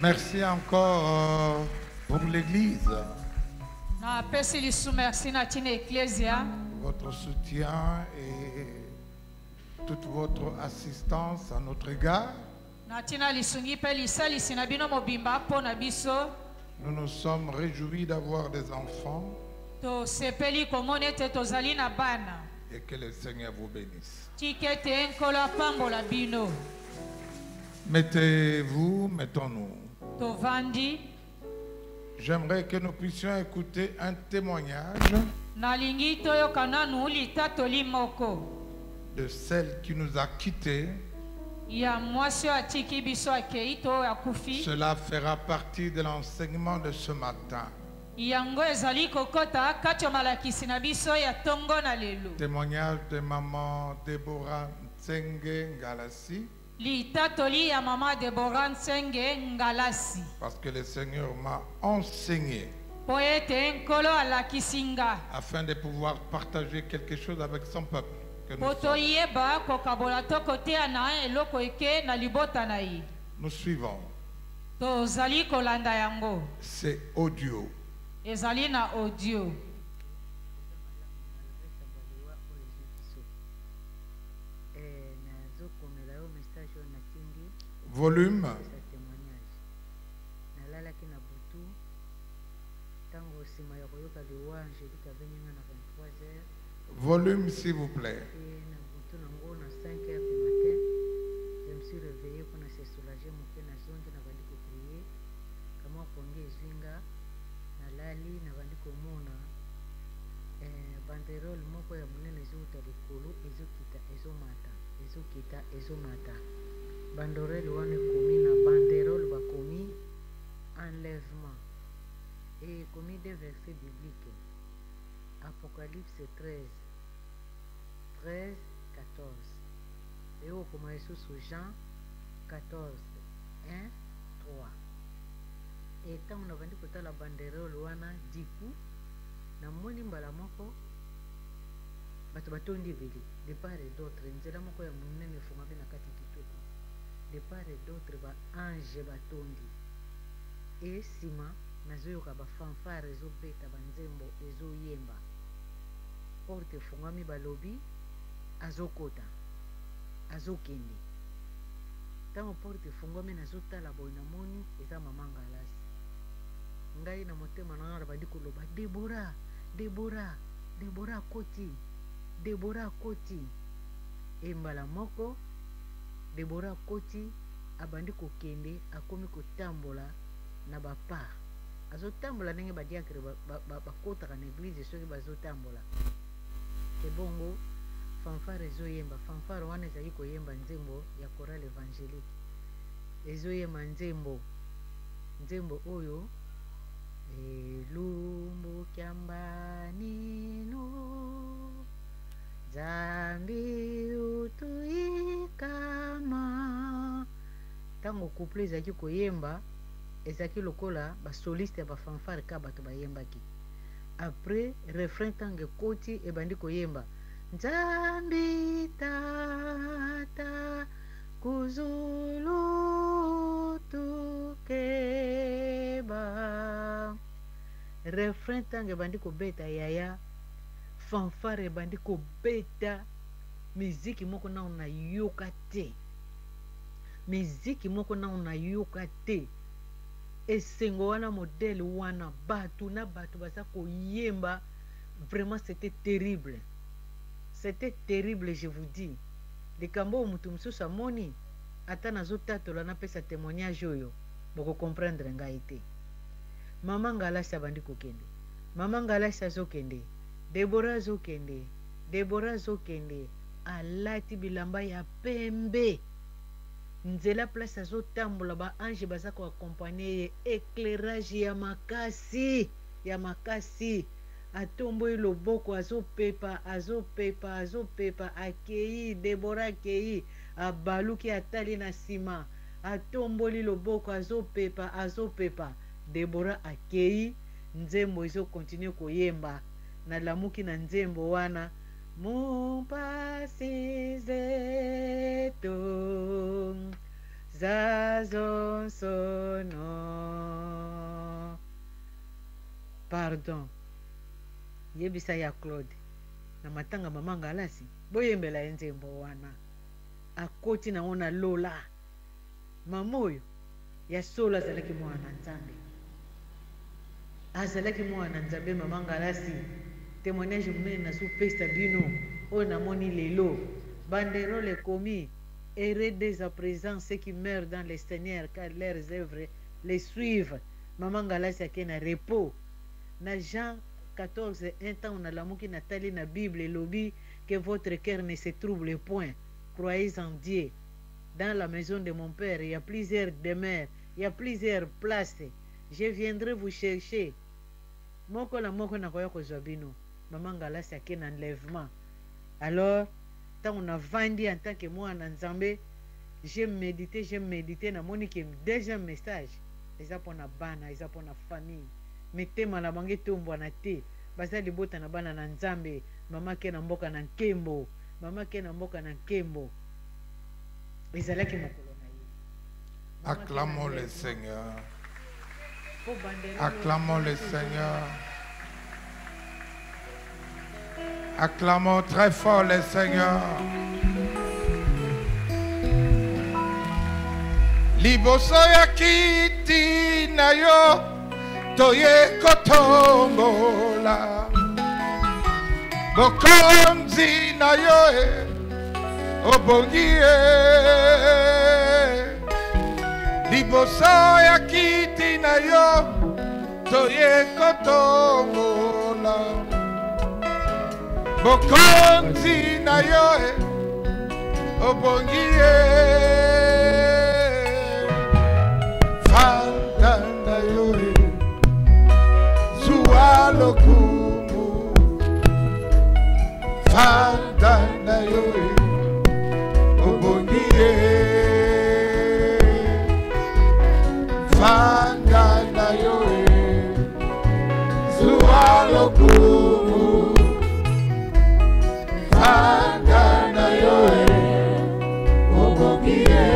Merci encore pour l'Église. Votre soutien et toute votre assistance à notre égard. Nous nous sommes réjouis d'avoir des enfants. Et que le Seigneur vous bénisse. Mettez-vous, mettons-nous. J'aimerais que nous puissions écouter un témoignage de celle qui nous a quittés. Cela fera partie de l'enseignement de ce matin. Témoignage de maman Déborah Ntsenge Ngalassi. Parce que le Seigneur m'a enseigné afin de pouvoir partager quelque chose avec son peuple. Nous suivons. C'est audio. Volume. Volume, s'il vous plaît. Je me suis réveillé pour se soulager mon cœur na zonde na bandi ko prier kama ponge zwinga na lali na bandi ko mona banderole moko ya munene zuta likolo ezokita banderole wana komi na banderole bakomi enlèvement et komi des versets bibliques. Apocalypse 13 14 et au commencement sous Jean 14 1 3 et tant on a vendu côté la banderole wana diku na moni mbala moko bato batondi beli de part et d'autre nzela moko ya munene fungami na kati kitoko de part et d'autre ba ange batondi et sima nazoyoka ba fanfare ezobeta banzembo ezoyemba porte fungami balobi azokota azokende ntango porte efungwami nazotala boye namoni eza mama Ngalasi ngai na motema nanga bandi koloba Debora akoti mbala moko Debora akoti abandi kokende akomi kotambola na bapa azotambola ndenge badiakre bakotaka na eglize soki bazotambola ebongo fanfare ezoyemba fanfare wana ezali koyemba nzembo ya chorale évangélique ezoyemba nzembo oyo elumbu kyambanino zambi utuikama ntango couple ezalaki koyemba ezalaki lokola basoliste ya bafanfare ka bato bayembaki après refrain ntango ekoti ebandi koyemba Nzambi tata kuzulu tukeba refrain tange bandi kobeta yaya fanfare bandi kobeta miziki moko na unayoka te esengo wana modele wana batu na batu baza koyemba vraiment c'était terrible. C'était terrible, je vous dis. Likambo mutu mususu amoni ata nazotatola napesa témoignage oyo boko comprendre ngai te. Mama Ngalasi abandi kokende. Mama Ngalasi azokende. Debora azokende. Alati bilamba ya pembe. Nzela place azotambola ba ange baza ko accompagner éclairage ya makasi. Atomboyi loboko azopepa akei Debora akei abaluki atali na sima atomboli loboko azopepa Debora akei nzembo ezo continue koyemba na lamuki na nzembo wana mumpasi zetu Zazo sono. Pardon. Yebisa ya Claude. Na matanga mamanga alasi. Boyembela enzembo wana. Akoti na ona lola. Mamoyo. Ya sola zalaki mwana nzambe. Azalaki mwana nzambe mamanga alasi. Témoignage mene na sous pesta bino. On moni lelo. Banderole commis. Hérédez à présent ceux qui meurent dans les Seigneurs, car leurs œuvres les suivent. Maman Galasi a na repos. Na Jean 14, un temps on a l'amour qui n'a tali na Bible et lobby que votre cœur ne se trouble point. Croyez en Dieu. Dans la maison de mon père, il y a plusieurs demeures, il y a plusieurs places. Je viendrai vous chercher. Moko la moko na koya ko zwabino. Maman Galasi a na enlèvement. Alors, tant on a vendu en tant que moi en Nzambe, j'ai médité, na monique deuxième message. Les pour na bana, les pour na famille. Mettez la bangue tombo na te. Baza libota na bana na Nzambe. Mama ke na mboka na nkembo. Mama ke na mboka na nkembo. Ezalaki mokolo na ye. Acclamons le Seigneur. Acclamons le Seigneur. Acclamons très fort le Seigneur. Liboso ya kiti na yo toye kotombola. Bokonzi na yo obongie. Liboso ya kiti na yo toye kotombola. Bokonzi na yo obongie. Fanda na yo zuwa lokumu. Fanda na yo obongie. Fanda na yo zuwa lokumu. Fanda yo obongie.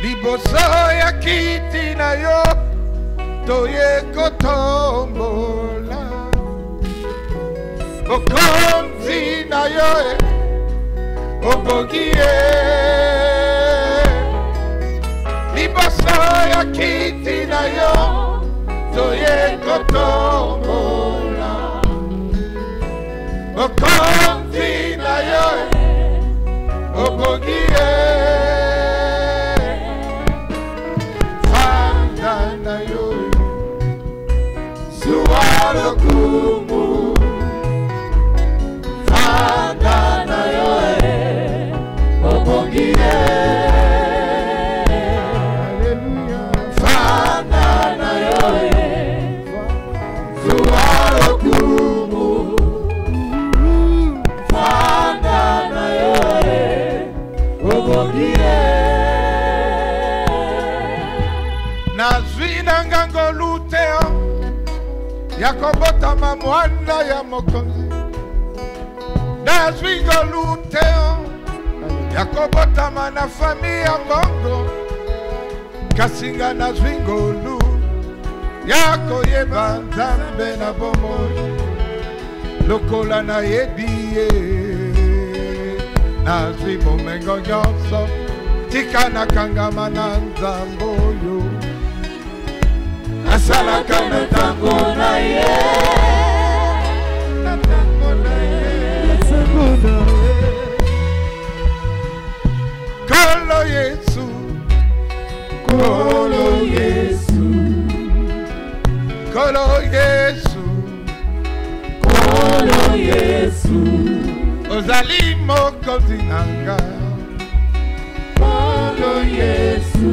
Liboso ya kiti na yo toye kotombola. Bokonzi na yo obongie. Liboso ya kiti na yo toye kotombola. Bokonzi na yo obongie. Fanda na yo zuwa lokumu. Fanda na yo obongie. Fanda na yo zuwa lokumu. Nazwina ngango luteo yakobota mamwana ya mokonzi. Nazwingo luteo yakobota mana familia mbongo. Kasinga nazwingo lu yako yeba Nzambe na bomoi. Lokola na yedie nazwi bomengo nyonso. Tika na kangama na Nzambe oyo. Asalaka na tango na ye. Na tango na ye. Kolo Yesu. Kolo Yesu. Kolo Yesu. Kolo Yesu. Ozali mokonzi nanga. Kolo Yesu.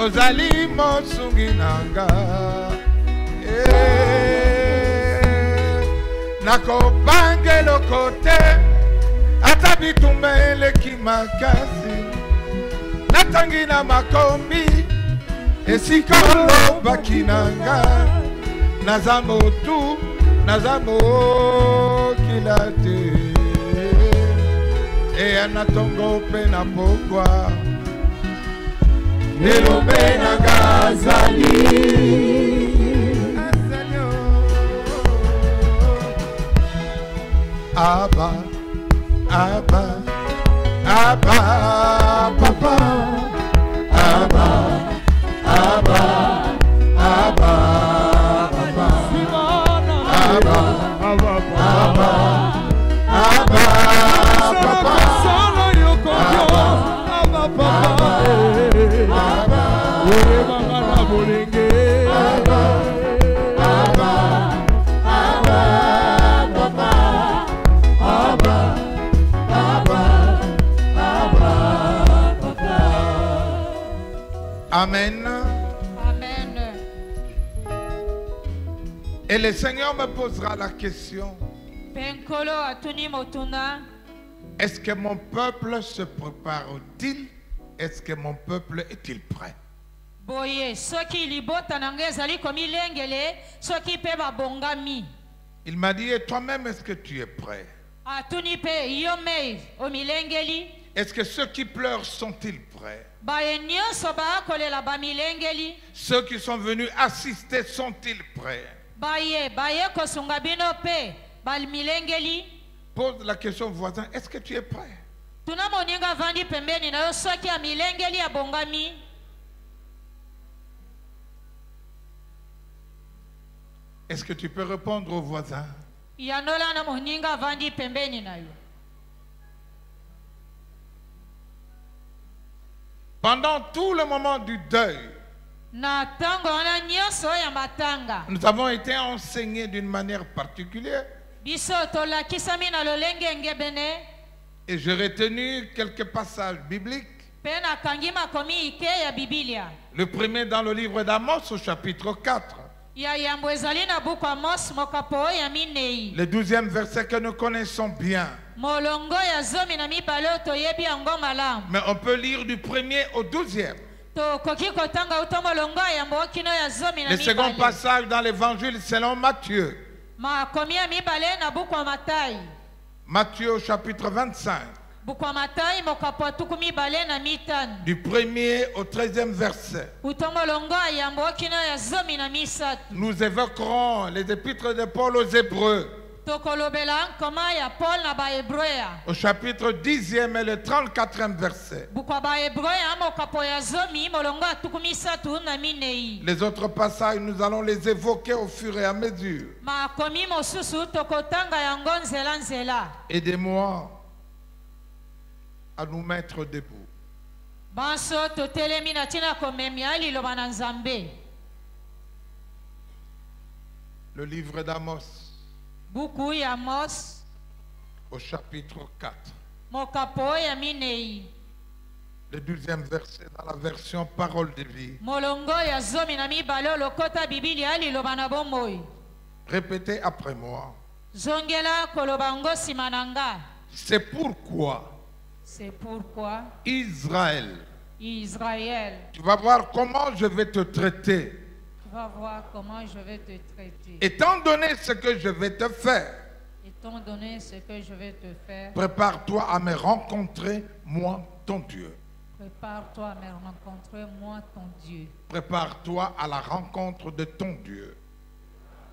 Ozali mosungi nanga. Nakobange lokote ata bitumele kimakasi. Natangi na makombi esikolo bakinanga. Nazamo tu nazamo kilate. Et anatongo pena pokwa. Elobe na gazali. Abba, Abba, Abba, Papa. Abba, Abba, Abba, Papa. Abba, Abba, Abba, Abba, Papa. Solo yo conyo. Abba papa. Abba. Ore mama na bolenge. Abba. Abba. Abba papa. Abba. Abba. Abba papa. Amen. Amen. Et le Seigneur me posera la question, Penkolo atuni motuna. est-ce que mon peuple se prépare-t-il? Est-ce que mon peuple est-il prêt? Boye, soki libota nange ezali komi lengele, soki pe babongami. Il m'a dit, et toi-même, est-ce que tu es prêt? Atuni pe yomei omilengeli. Est-ce que ceux qui pleurent sont-ils prêts? Baye nyonso baakolela bamilengeli. Ceux qui sont venus assister sont-ils prêts? Baye kosunga bino pe balmilengeli. Pose la question au voisin, est-ce que tu es prêt? Tuna moninga vandi pembeni na yo soki ya milengeli ya bongami. Est-ce que tu peux répondre au voisin? Yanola na moninga vandi pembeni na yo. Pendant tout le moment du deuil, Na tango wana nyonso ya matanga. nous avons été enseignés d'une manière particulière Biso tolakisami na lolenge ngebene. et j'ai retenu quelques passages bibliques. Pe na kangi makomi ike ya Biblia. Le premier dans le livre d'Amos au chapitre 4. Ya yambo ezali na buku Amos mokapo ya minei. Le 12e verset que nous connaissons bien. Molongo ya zomi na mibale toyebi yango malamu. Mais on peut lire du 1er au 12e. Tokoki kotanga uta molongo ya yambo kino ya zomi na Le second mibale. passage dans l'évangile selon Matthieu. Makomi ya mibale na buku ya Matai. Matthieu au chapitre 25. Buku ya Matai mokapo tuku mibale na mitano. Du 1er au 13e verset. Uta molongo ya yambo kino ya zomi na misato. Nous évoquerons les épîtres de Paul aux Hébreux. Tokolobela nkoma ya Paul na baebroya. Au chapitre 10e et le 34e verset. Buku ya baebroya mokapo ya zomi molongo ya tuku misato na minei. Les autres passages, nous allons les évoquer au fur et à mesure. Makomi mosusu tokotanga yango nzela nzela. Aidez-moi à nous mettre debout. Banso totelemi na tina komemia liloba na Nzambe. Le livre d'Amos Buku ya Amos au chapitre 4. mokapo ya minei. Le 12e verset dans la version Parole de vie. Molongo ya zomi na mibale lokota Biblia liloba na bomoi. Répétez après moi. Zongela koloba ngo nsima na nga. C'est pourquoi C'est pourquoi Israël, Israël, tu vas voir comment je vais te traiter. tu vas voir comment je vais te traiter. Étant donné ce que je vais te faire, Étant donné ce que je vais te faire, prépare-toi à me rencontrer, moi, ton Dieu. prépare-toi à me rencontrer, moi, ton Dieu. Prépare-toi à la rencontre de ton Dieu.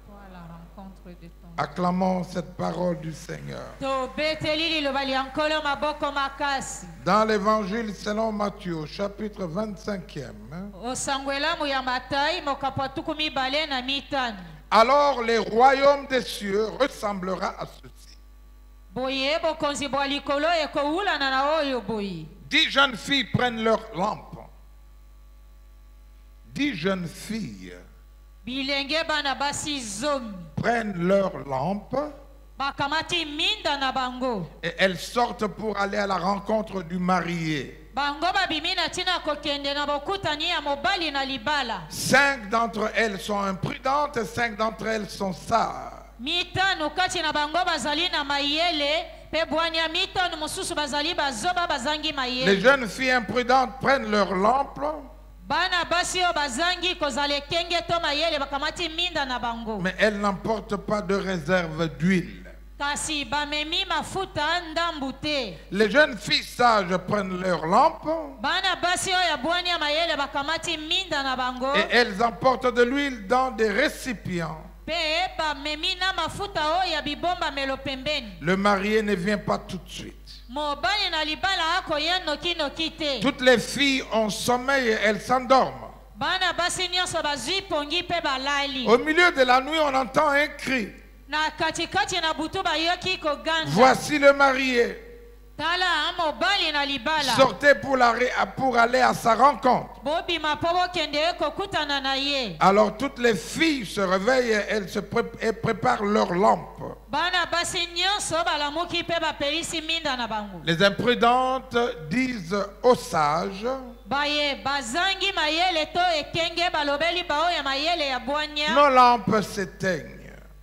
Toi, à la rencontre de ton Dieu. Acclamons cette parole du Seigneur. Tobeteli liloba liankolo maboko makasi. Dans l'évangile selon Matthieu, au chapitre 25e. Osangwelamu ya Matai mokapo tuku mibale na mitano. Alors le royaume des cieux ressemblera à ceci. Boye bokonzi bwa likolo ekowulana na oyo boye. 10 jeunes filles prennent leur lampe. 10 jeunes filles Bilenge bana basi zomi. prennent leur lampe Bakamati minda na bango. et elles sortent pour aller à la rencontre du marié. Bango babimi na tina kokende na bokutani ya mobali na libala. 5 d'entre elles sont imprudentes et 5 d'entre elles sont sages. Mitano kati na bango bazali na mayele. Pe bwani ya mitano mosusu bazali bazoba bazangi Les mayele. jeunes filles imprudentes prennent leur lampe, Bana basi yo bazangi kozale kenge to mayele bakamati minda na bango. mais elles n'emportent pas de réserve d'huile. kasi bamemi mafuta ndambu te. Les jeunes filles sages prennent leurs lampes Bana basi oyo yabwani ya mayele bakamati minda na bango. et elles emportent de l'huile dans des récipients. Pe bamemi na mafuta oyo ya bibomba melo pembeni. Le marié ne vient pas tout de suite. Mobali na libala akoya noki noki te. Toutes les filles ont sommeil et elles s'endorment. Bana basi nyonso bazwi pongi pe balali. Au milieu de la nuit, on entend un cri. Na katikati na butu bayoki koganda. Voici le marié. Tala mobali na libala. Sortez pour aller à sa rencontre. Bobi mapobo kende kokutana na ye. Alors toutes les filles se réveillent et elles et préparent leurs lampes. Bana basi nyonso balamuki pe bapelisi minda na bango. Les imprudentes disent aux sages: Baye bazangi mayele to ekenge balobeli bao ya mayele ya bwanya. nos lampes s'éteignent.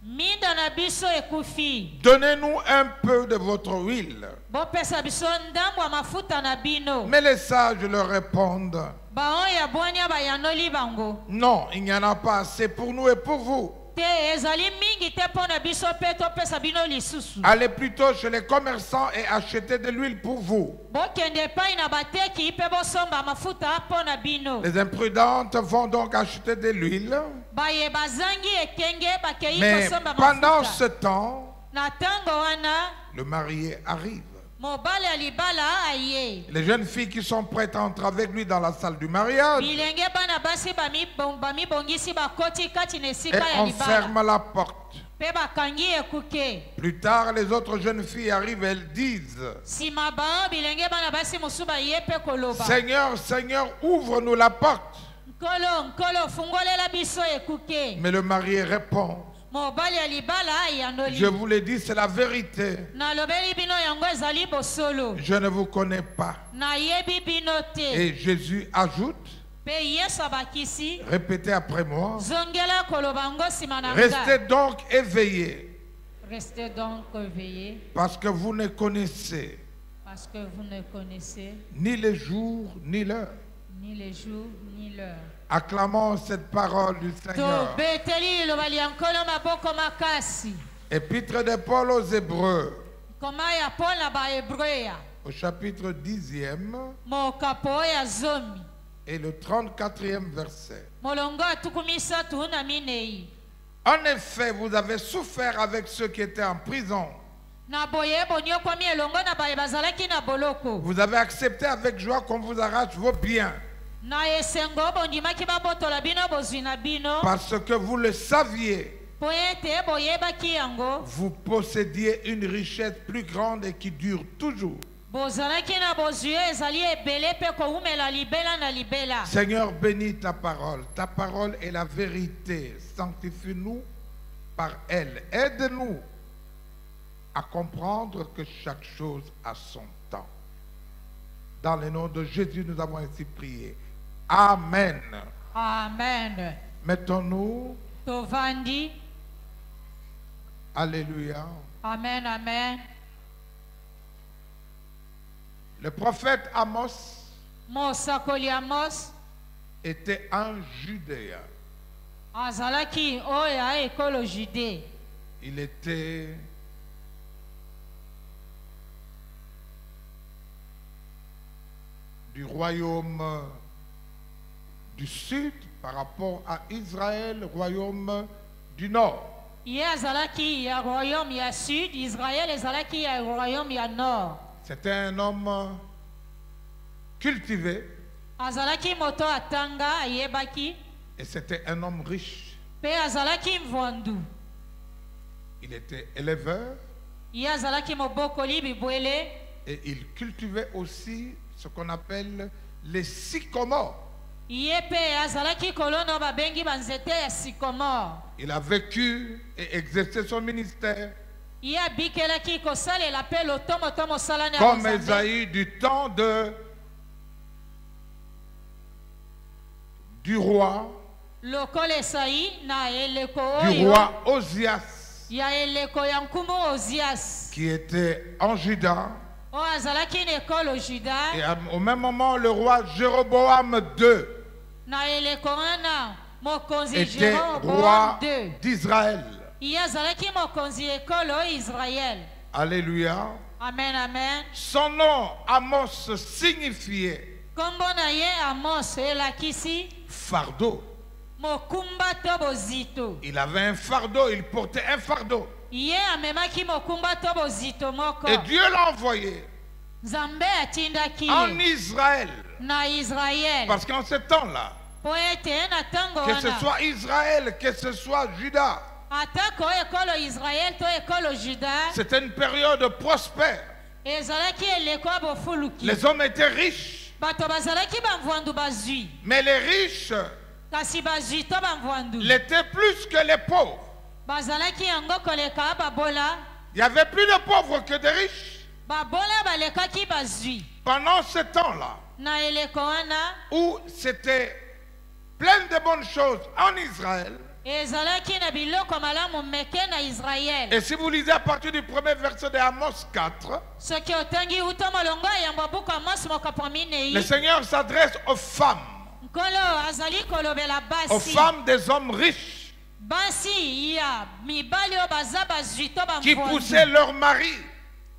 Minda na biso ekufi. Donnez-nous un peu de votre huile. Bopesa biso ndambo ya mafuta na bino. Mais les sages leur répondent: Bao ya bwanya bayanoli bango. non, il n'y en a pas assez pour nous et pour vous. Te ezali mingi te pona biso pe to pesa bino lisusu. Allez plutôt chez les commerçants et achetez de l'huile pour vous. Bokende pai na bateki pe bosomba mafuta pona bino. Les imprudentes vont donc acheter de l'huile. Baye bazangi ekenge bakei Mais kosomba pendant mafuta. ce temps, Na tango wana le marié arrive. mobali ya libala aye. Les jeunes filles qui sont prêtes à entrer avec lui dans la salle du mariage, Bilenge bana basi bami bongisi bakoti kati na et esika ya on libala. ferme la porte. Pe bakangi ekuke. Plus tard, les autres jeunes filles arrivent et elles disent: Sima bao bilenge bana basi mosusu baye pe koloba. Seigneur, Seigneur, ouvre-nous la porte. Nkolo fungolela biso ekuke. Mais le marié répond: Mobali ya libala ayandoli. je vous l'ai dit, c'est la vérité. Nalobeli bino yango ezali bosolo. Je ne vous connais pas. Nayebi bino te. Et Jésus ajoute: Pe Yesu abakisi. répétez après moi, Zongela koloba ngo sima na nga. restez donc éveillés, Restez donc éveillés parce que vous ne connaissez parce que vous ne connaissez ni le jour ni l'heure. ni les jours ni l'heure. Acclamons cette parole du Seigneur. To beteli lobali yankolo maboko makasi. Épître de Paul aux Hébreux, Koma ya Paul na ba Hebreya. au chapitre 10e Mokapo ya zomi. et le 34e verset. Molongo atukumisa tu na minei. En effet, vous avez souffert avec ceux qui étaient en prison. Na boye bonyo kwa mi elongo na ba bazalaki na boloko. Vous avez accepté avec joie qu'on vous arrache vos biens, Na esengo bondimaki babotola bino bozwi na bino. parce que vous le saviez. Po ete boyebaki yango. Vous possédiez une richesse plus grande et qui dure toujours. Bozalaki na bozwi ezali ebele pe koumela libela na libela. Seigneur, bénis ta parole. Ta parole est la vérité. Sanctifie-nous par elle. Aide-nous à comprendre que chaque chose a son temps. Dans le nom de Jésus, nous avons ainsi prié. Amen. Amen. Mettons-nous. Tovandi. Alléluia. Amen, amen. Le prophète Amos Mosakoli Amos était en Judée. azalaki oya ekolo Jude. Il était du royaume du sud par rapport à Israël, royaume du nord. Ye azalaki ya royaume ya sud, Israël ezalaki ya royaume ya nord. C'était un homme cultivé Azalaki moto atanga ayebaki et c'était un homme riche. pe azalaki mvondu. Il était éleveur Ye azalaki mobokoli bibwele et il cultivait aussi ce qu'on appelle les sycomores. ye pe azalaki kolono babengi banzete ya sycomore. Il a vécu et exercé son ministère Ye abikelaki kosalela pe lotomoto mosala na comme Nzambe. Esaïe du temps du roi Lokola Esaïe na eleko oyo du roi Osias, ya eleko ya nkumu Ozias. qui était en Juda, O azalaki na ekolo Juda et au même moment le roi Jéroboam II na eleko wana mokonzi était Jéroboam roi II d'Israël. ye azalaki mokonzi ekolo Israël. Alléluia. Amen, amen. Son nom, Amos, signifiait Kombo na ye Amos elakisi fardeau. mokumba to bozito. Il avait un fardeau, il portait un fardeau. Ye amemaki mokumba to bozito moko. Et Dieu l'a envoyé Nzambe atindaki en ye Israël. na Israël. Parce qu'en ce temps-là, Po ete na tango que ce wana soit Israël, que ce soit Juda, atako ekolo Israël to ekolo Juda c'était une période prospère. ezalaki eleko ya bofuluki. Les hommes étaient riches. Bato bazalaki bamvwandu bazwi. Mais les riches Kasi bazwi to bamvwandu l'étaient plus que les pauvres. bazalaki yango koleka babola. Il y avait plus de pauvres que de riches. Babola balekaki bazwi. Pendant ce temps-là, Na eleko wana où c'était plein de bonnes choses en Israël, ezalaki na biloko malamu meke na Israël. et si vous lisez à partir du premier verset de Amos 4, Soki otangi uta molongo ya mbabuka Amos mokapo minei. le Seigneur s'adresse aux femmes, Nkolo azali kolobela aux basi. femmes des hommes riches Basi ya mibali oyo baza bazwi to qui bamvwandu. poussaient leurs maris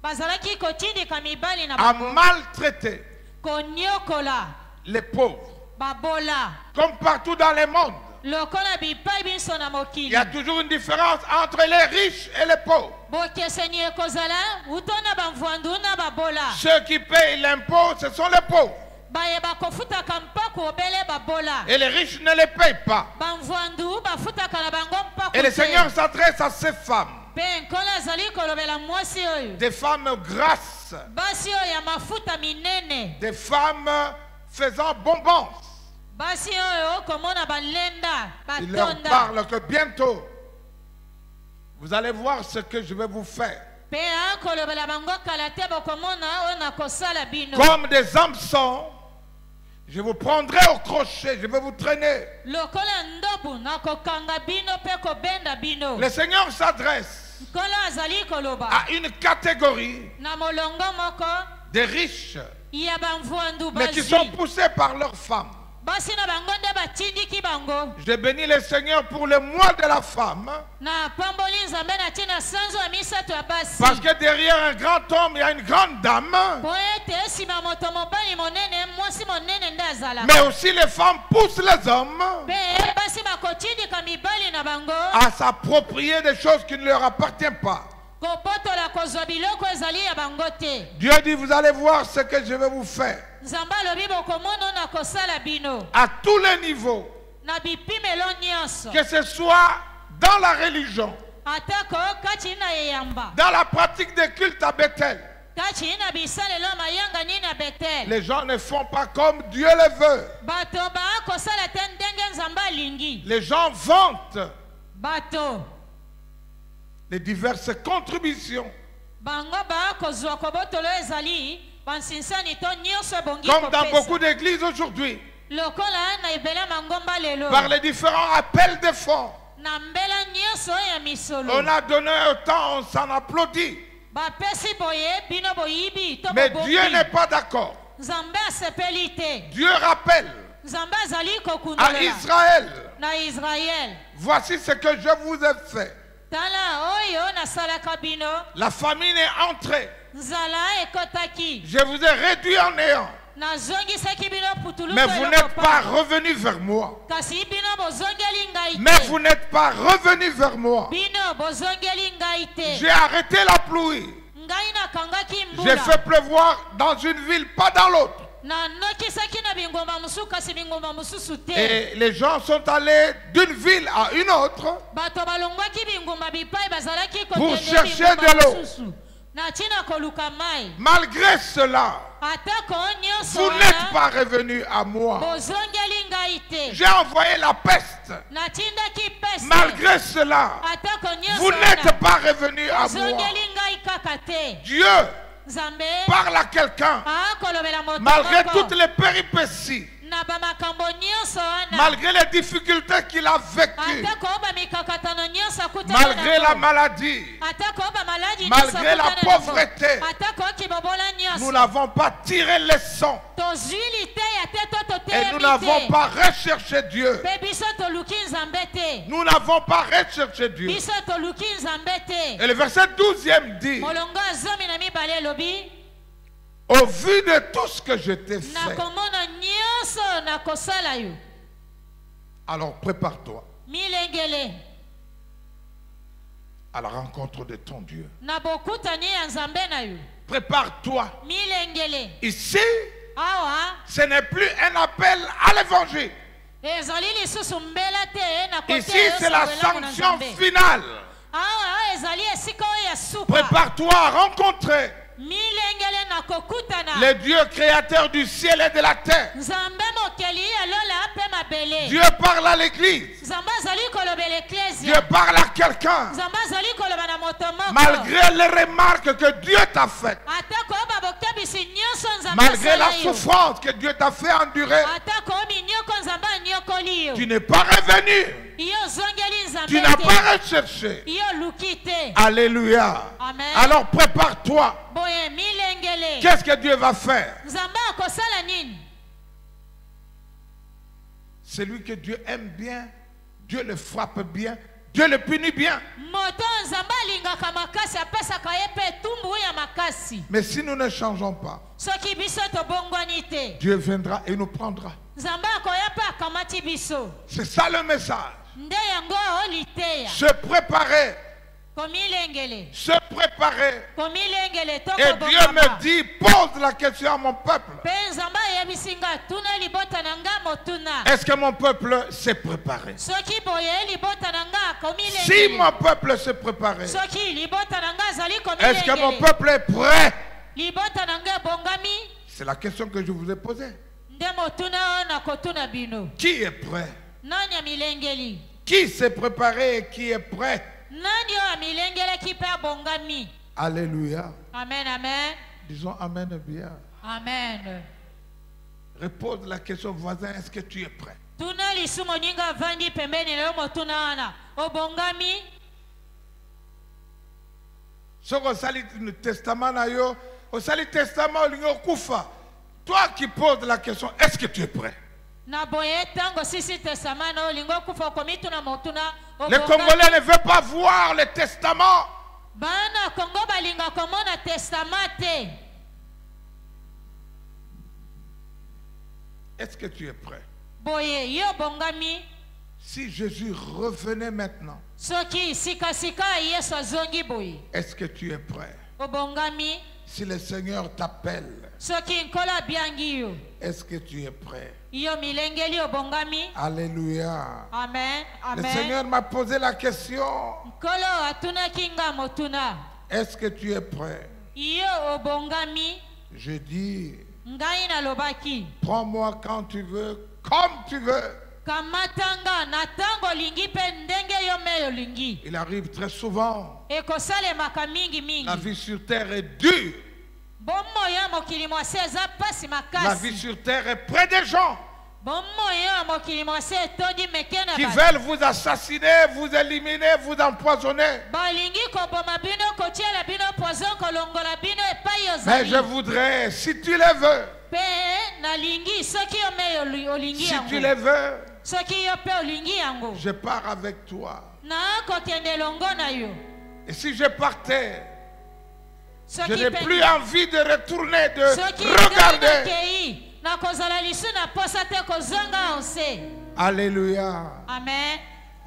Bazalaki kotindika mibali na à bango maltraiter konyokola les pauvres. babola. Comme partout dans le monde, Lokola bipai biso na il mokili. y a toujours une différence entre les riches et les pauvres. Bokeseni ekozala uto na bamvwandu na babola. Ceux qui payent l'impôt, ce sont les pauvres. Bayeba kofutaka mpako obele babola. Et les riches ne les payent pas. Bamvwandu bafutaka na bango mpako Et le te. Seigneur s'adresse à ces femmes, Pe nkolo azali kolobela mwasi oyo. des femmes grasses, Basi oyo ya mafuta minene. des femmes faisant bonbons. Basi oyo okomona balenda Il leur batonda. parle que bientôt, vous allez voir ce que je vais vous faire. Pe akolobela bango kala te bokomona oyo nakosala bino. Comme des hameçons, je vous prendrai au crochet, je vais vous traîner. Lokola ndobu nakokanga bino pe kobenda bino. Le Seigneur s'adresse Nkolo azali koloba à une catégorie na molongo moko de riches, ya bamvwandu mais qui bazwi. sont poussés par leurs femmes. Basi na bango nde batindiki bango. Je bénis le Seigneur pour le mois de la femme, Na pamboli nzambe na tina sanzo ya misato ya basi. parce que derrière un grand homme, il y a une grande dame, Po ete nsima moto mobali monene mwasi monene nde azalaka. mais aussi les femmes poussent les hommes Pe basi bakotindika mibali na bango à s'approprier des choses qui ne leur appartiennent pas. kopotola kozwa biloko ezali ya bango te. Dieu dit, vous allez voir ce que je vais vous faire. Nzambe alobi bokomona na kosala bino À tous les niveaux, na bipimelo nyonso. que ce soit dans la religion, Atako kati na eyamba. dans la pratique des cultes à Bethel. Kati na bisalelo mayanga nini na Betel. Les gens ne font pas comme Dieu le veut. Bato bakosala te ndenge nzambe alingi. Les gens vantent Bato les diverses contributions. bango bakozwa kobotolo ezali bansinsani to nyonso ebongi Comme dans kopesa. beaucoup d'églises aujourd'hui, Lokola na ebele mangomba lelo. par les différents appels de fonds, Na mbela nyonso ya misolo. on a donné autant, on s'en applaudit. Bapesi boye bino boyibi to Mais bobombi. Dieu n'est pas d'accord. Nzambe asepeli te. Dieu rappelle Nzambe azali à kokundolela Israël, na Israël. voici ce que je vous ai fait. Tala oyo nasalaka bino. La famine est entrée. Nzala ekotaki. Je vous ai réduit en néant. Nazongisaki bino putulu Mais to vous eloko n'êtes pas pamba. revenu vers moi. Kasi bino bozongeli ngai Mais te. vous n'êtes pas revenu vers moi. Bino bozongeli ngai te. J'ai arrêté la pluie. Ngai nakangaki J'ai mbula. fait pleuvoir dans une ville, pas dans l'autre. Nanokisaki na bingomba mosusu kasi bingomba mosusu te. Et les gens sont allés d'une ville à une autre Bato balongwaki bingomba bipai bazalaki pour kokende chercher bingomba de l'eau. mosusu. Na tina koluka mai. Malgré cela, Atako nyonso vous wana, n'êtes pas revenu à moi. bozongeli ngai te. J'ai envoyé la peste. Natindaki pese. Malgré cela, Atako nyonso vous wana, n'êtes pas revenu à moi. bozongeli ngai kaka te. Dieu Nzambe parle à quelqu'un akolobela moto malgré moko. toutes les péripéties. Na na bamakambo nyonso wana malgré les difficultés qu'il a vécues, atako ba mikakatano nyonso akutana malgré la maladie, atako ba maladi malgré la pauvreté, atako kibobola nous nyonso n'avons pas tiré leçon tozwi liteya te to et totelemi nous n'avons pas recherché Dieu. mpe biso toluki nzambe te Nous n'avons pas recherché Dieu. biso toluki nzambe te Et le verset 12e dit, molongo ya zomi na mibale elobi au vu de tout ce que je t'ai fait, nakomona nyonso nakosala yo alors prépare-toi milengele à la rencontre de ton Dieu. na bokutani ya nzambe na yo Prépare-toi. milengele Ici, awa ce n'est plus un appel à l'évangile. ezali lisusu mbela te na kote Ici, c'est la sanction finale. awa ezali esika oyo ya suka Prépare-toi à rencontrer milengele na kokutana le Dieu créateur du ciel et de la terre. nzambe mokeli ya lola mpe mabele Dieu parle à l'église. nzambe azali kolobela Dieu eklesia parle à quelqu'un. nzambe azali koloba na moto moko Malgré les remarques que Dieu t'a faites, ata koyeba bokebisi nyonso nzambe malgré la asala yo souffrance que Dieu t'a fait endurer, ata koyobi nyoko nzambe anyokoli yo tu n'es pas revenu. yo ozongeli nzambe Tu n'as te pas recherché. yo luki te Alléluia. Amen. Alors prépare-toi. boye milengele Qu'est-ce que Dieu va faire? nzambe akosala nini Celui que Dieu aime bien, Dieu le frappe bien, Dieu le punit bien. moto nzambe alingaka makasi apesaka ye mpe etumbu ya makasi Mais si nous ne changeons pas, soki biso tobongwani te Dieu viendra et nous prendra. nzambe akoya mpe akamati biso C'est ça le message. nde yango oliteya Se préparer, komilengele se préparer. komilengele Et Dieu me dit, pose la question à mon peuple. mpe nzambe ayebisi nga tuna libota na nga motuna Est-ce que mon peuple s'est préparé? soki boye libota na nga Si komilengele mon peuple s'est préparé, soki libota na nga azali est-ce que mon komilengele peuple est prêt? libota na nga ebongami C'est la question que je vous ai posée. nde motuna oyo nakotuna bino Qui est prêt? nani ya milengeli Qui s'est préparé et qui est prêt? nani oyo amilengelaki mpe abongami Alléluia. amen amen Disons Amen bien. amen Repose la question au voisin, est-ce que tu es prêt? tuna lisu moninga avandi pembeni na yo motuna wana obongami Soko sali testament na yo, au sali testament olingi okufa. Toi qui poses la question, est-ce que tu es prêt? na boye ntango sisi tesama na olingi okufa okomituna motuna Les Congolais ne veulent pas voir le testament. bana kongo balinga komona testama te Est-ce que tu es prêt? boye yo obongami Si Jésus revenait maintenant, soki sikasika yesu azongi boye est-ce que tu es prêt? obongami Si le Seigneur t'appelle, soki nkolo abiangi yo est-ce que tu es prêt? yo milengeli obongami Alléluia. amen Le amen Seigneur m'a posé la question, nkolo atunaki nga motuna est-ce que tu es prêt? yo obongami Je dis, ngai nalobaki prends-moi quand tu veux, comme tu veux. kamatanga na ntango olingi mpe ndenge yo me olingi Il arrive très souvent, ekosalemaka mingi la mingi vie sur terre est dure. bomoi ya mokili mwasi eza mpasi La vie makasi sur terre est près des gens bomoi ya mokili mwasi etondi meke na qui bato veulent vous assassiner, vous éliminer, vous empoisonner. balingi koboma bino kotiela bino poison kolongola bino epai Mais je ozali voudrais, si tu le veux, mpe nalingi soki yo me olingi si tu yango le veux, soki yo mpe olingi yango je pars avec toi. nakokende elongo na yo Et si je partais, je soki n'ai plus envie de retourner, de soki ngai regarder. nakei nakozala lisu na posa te kozonga ose Alléluia. amen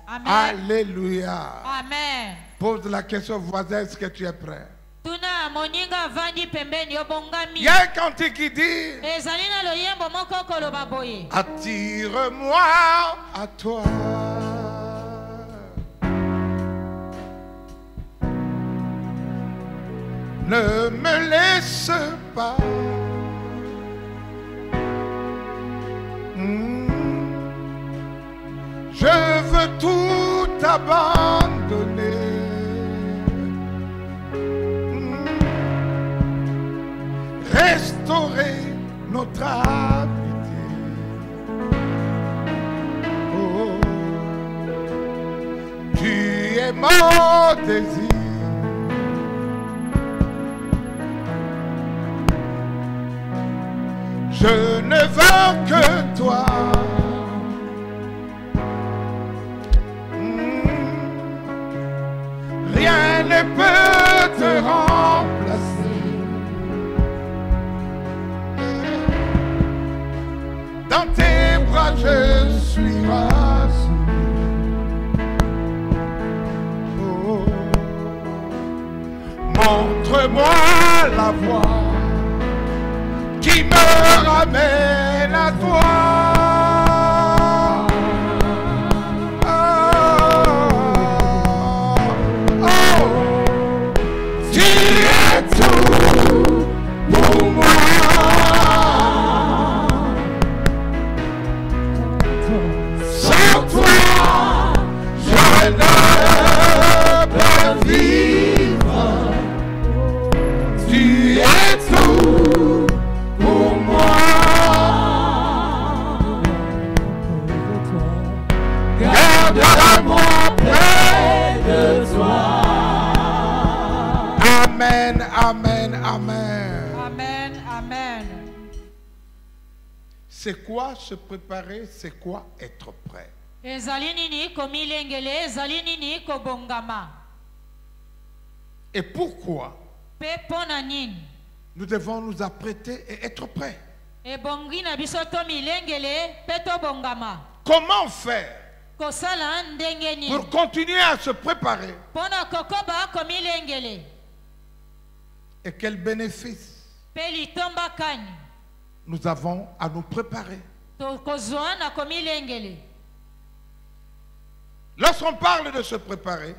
amen Alléluia. amen Pose la question au voisin, est-ce que tu es prêt? tuna moninga avandi pembeni obongami Il y a un cantique qui dit, ezali na loyembo moko koloba boye attire-moi à toi. Ne me laisse pas. Je veux tout abandonner. Restaurer notre amitié. Je ne veux que toi. Rien ne peut te remplacer. Dans tes bras je suis rassuré. Oh. Montre-moi la voie qui me ramène à toi. Oh, oh, tu es tout pour moi. Sans toi, je ne peux vivre. Tu es tout pour moi. Garde-moi près de toi. Amen, amen, amen. Amen, amen. C'est quoi se préparer? C'est quoi être prêt? Ezali nini komilengele, ezali nini kobongama. Et pourquoi Pe pona nini? nous devons nous apprêter et être prêts? Ebongi na biso to milengele, pe to bongama. Comment faire Kosala ndenge nini? pour continuer à se préparer? Pona kokoba komilengele. Et quel bénéfice Pe litomba kani. nous avons à nous préparer? To kozwa na komilengele. Lorsqu'on parle de se préparer,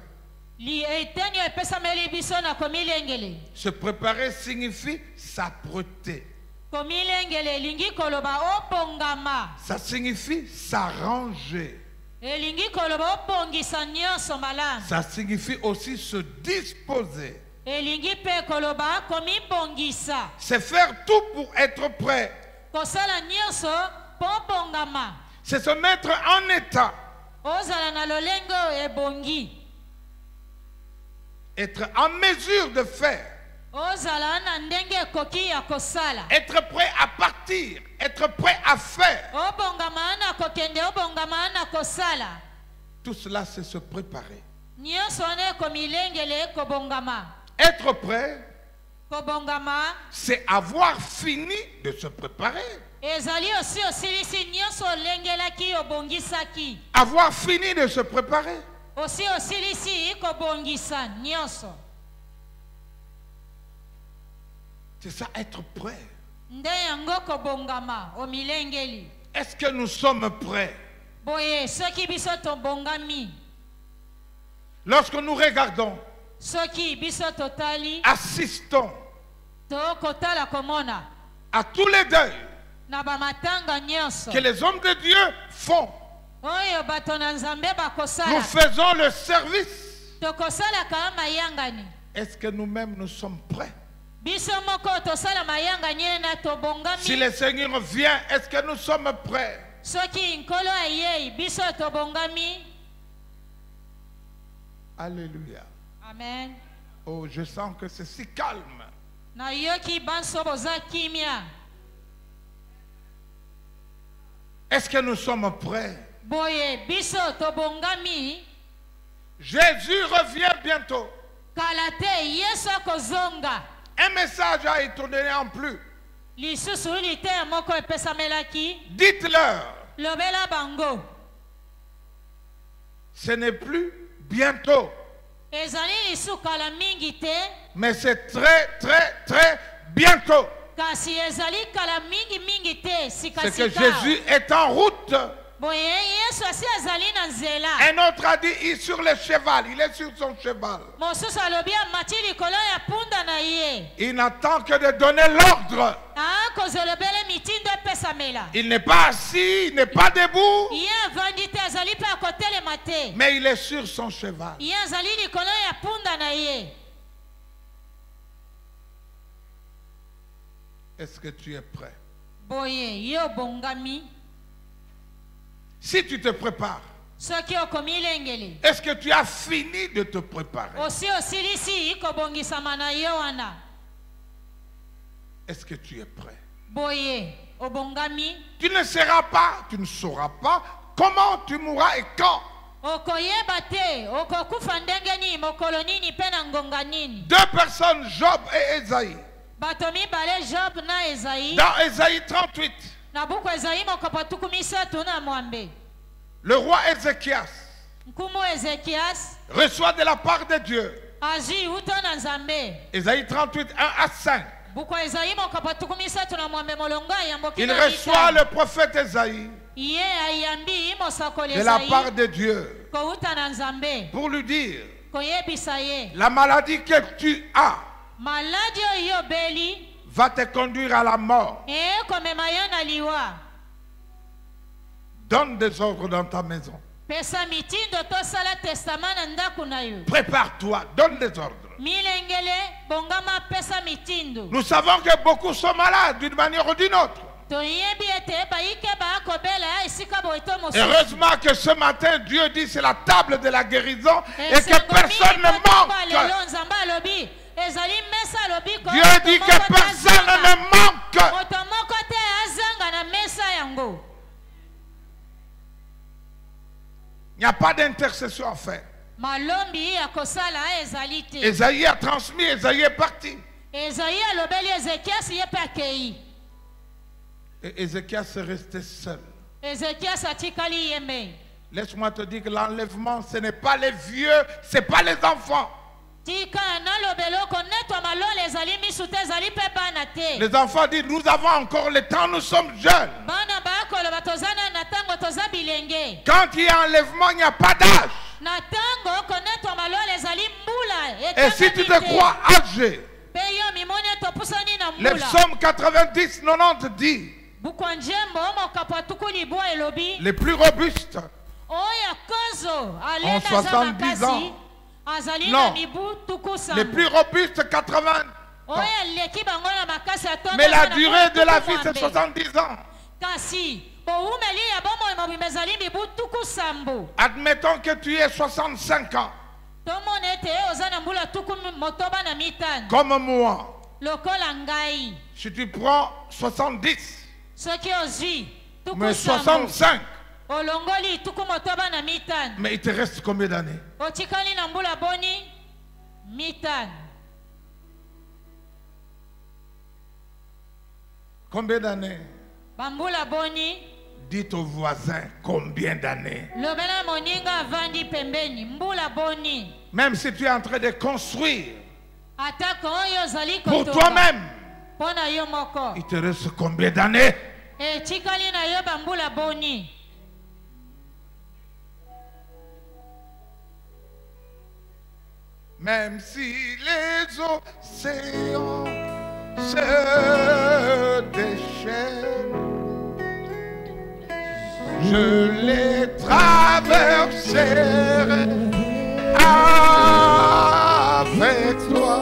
Li etenyo epesameli biso na komilengele. se préparer signifie s'apprêter. Komilengele lingi koloba obongama. Ça signifie s'arranger. Elingi koloba obongisa nyonso malamu. Ça signifie aussi se disposer. Elingi pe koloba komibongisa. C'est faire tout pour être prêt. Kosala nyonso po bongama. C'est se mettre en état. Ozala na lolengo ebongi. Être en mesure de faire. Ozala na ndenge koki ya kosala. Être prêt à partir. Être prêt à faire. Obongama na kokende, obongama na kosala. Tout cela, c'est se préparer. Nyonso ne komilengele kobongama. Être prêt, Kobongama. c'est avoir fini de se préparer. Ezali osi osilisi nyonso olengelaki obongisaki. Avoir fini de se préparer. Osi osilisi kobongisa nyonso. C'est ça, être prêt. Nde yango kobongama omilengeli. Est-ce que nous sommes prêts? Boye soki biso tobongami. Lorsque nous regardons, Soki biso totali assistons to kotala komona à tous les deuils na bamatanga nyonso. que les hommes de Dieu font, Oyo bato na Nzambe nous bakosala. faisons le service. Tokosalaka mayangani. Est-ce que nous-mêmes nous sommes prêts? Biso moko tosala mayangani na tobongami. Si le Seigneur vient, est-ce que nous sommes prêts? Soki nkolo ayei biso tobongami. Alléluia. Amen. Oh, je sens que c'est si calme. Na yoki banso boza kimia. Est-ce que nous sommes prêts? Boye biso tobongami. Jésus revient bientôt. Kalate Yesu kozonga. Un message a été donné en plus. Lisusu lite moko epesamelaki. Dites-leur, Lobela bango. ce n'est plus bientôt, Ezali lisu kala mingi te. mais c'est très, très, très bientôt. Kasi ezali kala mingi mingi te. Sika C'est que sika. Jésus est en route. Boye Yesu asi azali na nzela. Un autre a dit, il est sur le cheval, il est sur son cheval. Mosusu alobi amati likolo ya punda na ye. Il n'attend que de donner l'ordre. Kozolobele mitindo epesamela. Il n'est pas assis, il n'est pas debout, Ye avandi te azali pe akotelema te. mais il est sur son cheval. Ye azali likolo ya punda na ye. Est-ce que tu es prêt? Boye yo bongami. Si tu te prépares, Soki okomi lengele. est-ce que tu as fini de te préparer? Osi osilisi kobongisama na yo wana. Est-ce que tu es prêt? Boye obongami. Tu ne seras pas, tu ne sauras pas comment tu mourras et quand. Okoyeba te, okokufa ndenge nini, mokolo nini pe na ngonga nini. Deux personnes, Job et Ésaïe. Bato mibale Job na Esaïe. Dans Ésaïe 38, Na buku Esaïe mokopa tuku misatu na mwambe. le roi Ézéchias Nkumu Ezekias reçoit de la part de Dieu. azwi uta na Nzambe. Ésaïe 38, 1 à 5. Buku Esaïe mokopa tuku misatu na mwambe molongo ayamboki Il na reçoit mitano. le prophète Ésaïe Ye ayambi mosakoli de la Esaïe part de Dieu kouta na Nzambe. pour lui dire, Koyebisa ye. la maladie que tu as Maladi oyo beli va te conduire à la mort. komema yo na liwa. Donne des ordres dans ta maison. Pesa mitindo tosala testament na ndako na yo. Prépare-toi, donne des ordres. Milengele bongama pesa mitindo. Nous savons que beaucoup sont malades d'une manière ou d'une autre. Toyebi ete baike ba kobela esika boito mosusu. Heureusement que ce matin, Dieu dit c'est la table de la guérison et que personne ne manque. Nzamba alobi ezali mesa alobi ko. Dieu dit que personne ne manque. Moto moko te azanga na mesa yango. Il n'y a pas d'intercession à faire. Malombi akosala ezali te. Ésaïe a transmis, Ésaïe est parti. Esaïe alobeli Ezekias ye pe akei. Et Ézéchias est resté seul. Ezekias atikali yembe. Laisse-moi te dire que l'enlèvement, ce n'est pas les vieux, ce n'est pas les enfants. Tika na lobelo konetwa malole ezali misute ezali pe bana te. Les enfants disent, nous avons encore le temps, nous sommes jeunes. Bana ba koloba tozana na tango toza bilenge. Quand il y a enlèvement, il n'y a pas d'âge. Na tango konetwa malole ezali mbula. Et si tu te crois âgé, pe yo mimone topusani na le mbula. psaume 90, 90 dit, Bukwanjembo mokapo tukuli bo elobi. les plus robustes Oya kozo ont alena 70 ans. azali Non. na mibu tukusa. Les plus robustes, 80 ans. Oya leki bango na makasi atonda. Mais la durée de la vie, c'est 70 ans. Kasi boumeli ya bomo mobimba ezali mibu tukusambo. Admettons que tu aies 65 ans, Tomone ete oza na mbula tuku motoba na mitano. comme moi. Lokola ngai. Si tu prends 70, Soki ozwi tuku mais sambo. 65, Olongoli tuku motoba na mitano. mais il te reste combien d'années? Otikali na mbula boni mitano. Combien d'années? Bambula boni. Dites au voisin combien d'années. Lobela moninga avandi pembeni. Mbula boni. Même si tu es en train de construire Atako oyo ozali pour kotonga. toi-même, Pona yo moko. il te reste combien d'années? Tikali na yo bambula boni. Même si les océans se déchaînent, je les traverserai avec toi.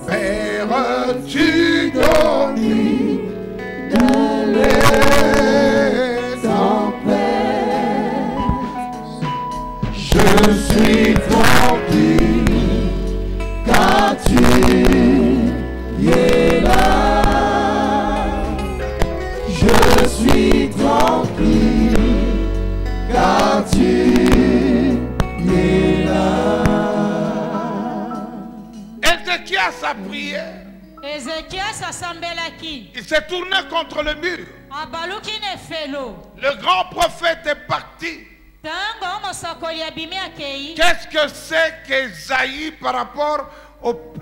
Feras-tu dormir dans les tempêtes? Je suis tranquille car tu es là. Je suis tranquille car tu es là. Ézéchias a prié. Ezekias asambelaki. Il s'est tourné contre le mur. Abaluki ne felo. Le grand prophète est parti. Tango mosakoli abimi akei. Qu'est-ce que c'est qu'Ésaïe par rapport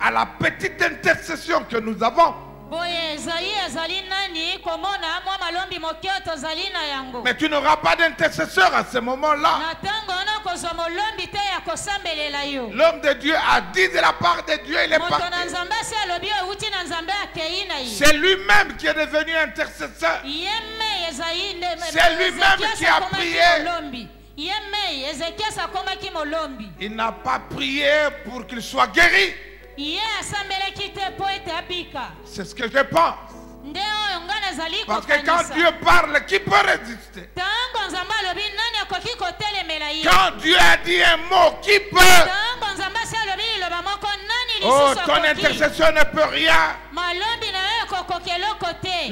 à la petite intercession que nous avons? Boye Esaïe azali nani komona mwa malombi mokeo tozali na yango. Mais tu n'auras pas d'intercesseur à ce moment-là. Na tango na kozwa molombi te ya kosambelela yo. L'homme de Dieu a dit de la part de Dieu, il est Moto na parti. Nzambe se alobi outi na Nzambe akei na ye. C'est lui-même qui est devenu intercesseur. Yeme Esaïe ne. C'est lui-même Ezekias qui a akomaki prié. molombi. Yeme Ezekias akomaki molombi. Il n'a pas prié pour qu'il soit guéri. Ye asambelaki te po ete abika. C'est ce que je pense. Nde oyo nga nazali Parce que kokanisa. quand Dieu parle, qui peut résister? Tango Nzambe alobi nani akoki kotelemela ye. Quand Dieu a dit un mot, qui peut? Tango Nzambe ase alobi liloba moko nani Oh, lisusu ton akoki. intercession ne peut rien. Malombi na yo kokoki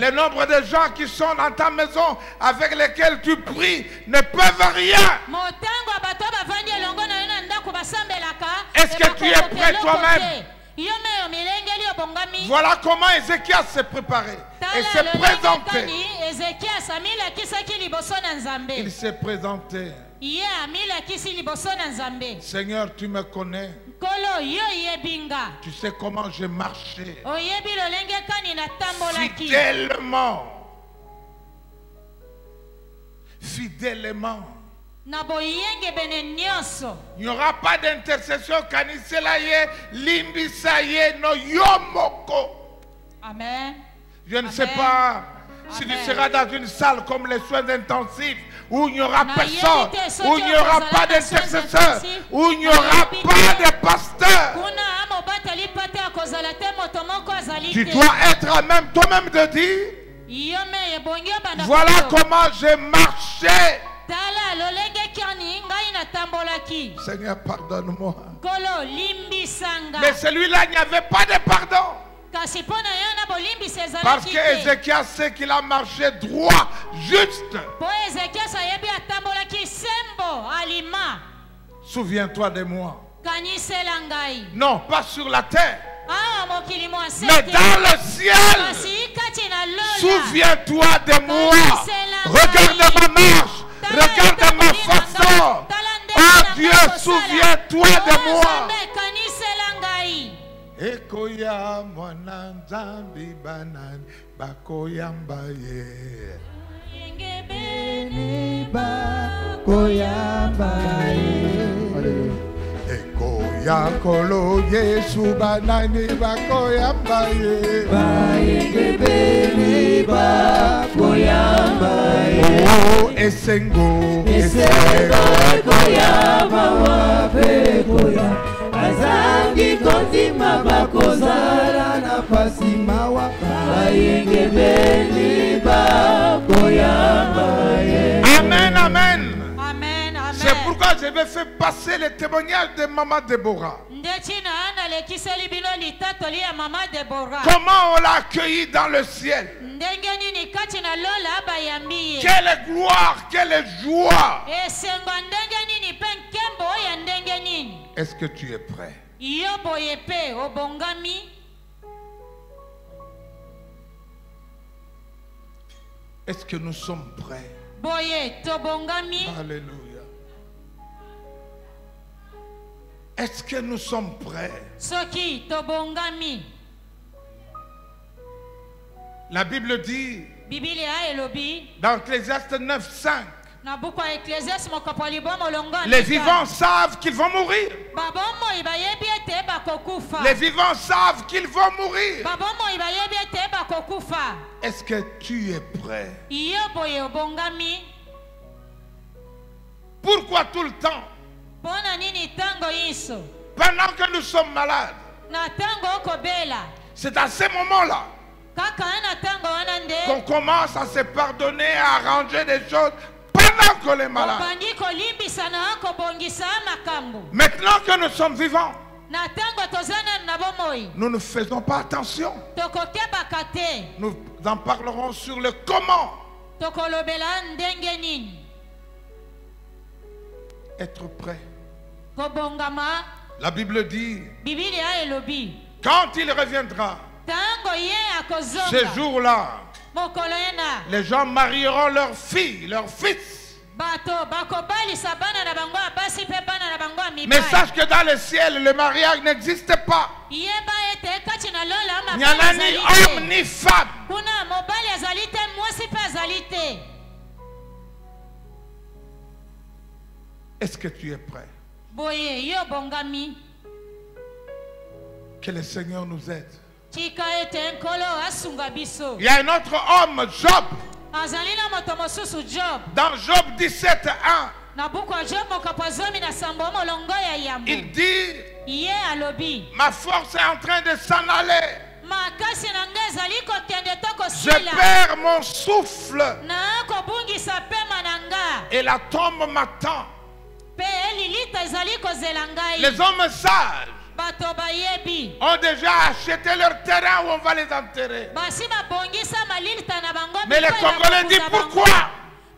Le nombre de gens qui sont dans ta maison avec lesquels tu pries ne peuvent rien. motango ya bato bavandi elongo na yo na ndako basambelaka Est-ce que tu es prêt toi-même? yo meyo milengeli obongami. Voilà comment Ézéchias s'est préparé et s'est présenté. Ezekias amilakisaki liboso na nzambe. Il s'est présenté. Ye amilakisi liboso na nzambe. Seigneur, tu me connais. Nkolo yo yebinga. Tu sais comment j'ai marché. Oyebi lolenge kani natambolaki. Fidèlement. Fidèlement. Na boyenge bene nyonso. Il n'y aura pas d'intercession kanisela ye, limbisa ye, no yomoko. Amen. Je ne sais pas si tu seras dans une salle comme les soins intensifs où il n'y aura personne, où il n'y aura pas d'intercesseur, où il n'y aura pas de pasteur. Tu dois être à même toi-même de dire, voilà comment j'ai marché. Seigneur, pardonne-moi. Mais celui-là, il n'y avait pas de pardon. Parce que Ézéchias sait qu'il a marché droit, juste. Souviens-toi de moi. Non, pas sur la terre, mais dans le ciel. Souviens-toi de moi. Regarde ma marche. Regarde ma façon. Oh Dieu, souviens-toi de moi. Ekoya mwana nzambi banani bakoyamba ye. Ekoya kolo Yesu banani bakoyamba ye. Bayengebeni bakoyamba ye. Oh esengo koyamba wape koyamba. Azangi kontima bakozala na pasimawa. Bayengebeni bakoyamba ye. Amen, amen. Amen, amen. C'est pourquoi je vais faire passer le témoignage de Maman Déborah. Comment on l'a accueilli dans le ciel. Quelle gloire, quelle joie. Est-ce que tu es prêt? Est-ce que nous sommes prêts? Alléluia. Est-ce que nous sommes prêts? La Bible dit dans Ecclésiaste 9:5, les vivants savent qu'ils vont mourir. Les vivants savent qu'ils vont mourir. Est-ce que tu es prêt? Pourquoi tout le temps? Pendant que nous sommes malades, c'est à ce moment-là qu'on commence à se pardonner, à arranger des choses pendant qu'on est malade. Maintenant que nous sommes vivants, nous ne faisons pas attention. Nous en parlerons sur le comment. Être prêt. La Bible dit, quand il reviendra, ce jour-là, les gens marieront leurs filles, leurs fils. Mais sache que dans le ciel, le mariage n'existe pas. Il n'y en a ni homme ni femme. Est-ce que tu es prêt? Que le Seigneur nous aide. Il y a un autre homme, Job. Dans Job 17:1, il dit, ma force est en train de s'en aller. Je perds mon souffle et la tombe m'attend. Les hommes sages bato bayebi ont déjà acheté leur terrain où on va les enterrer. basi babongisa malilita na bango Mais les Congolais disent pourquoi?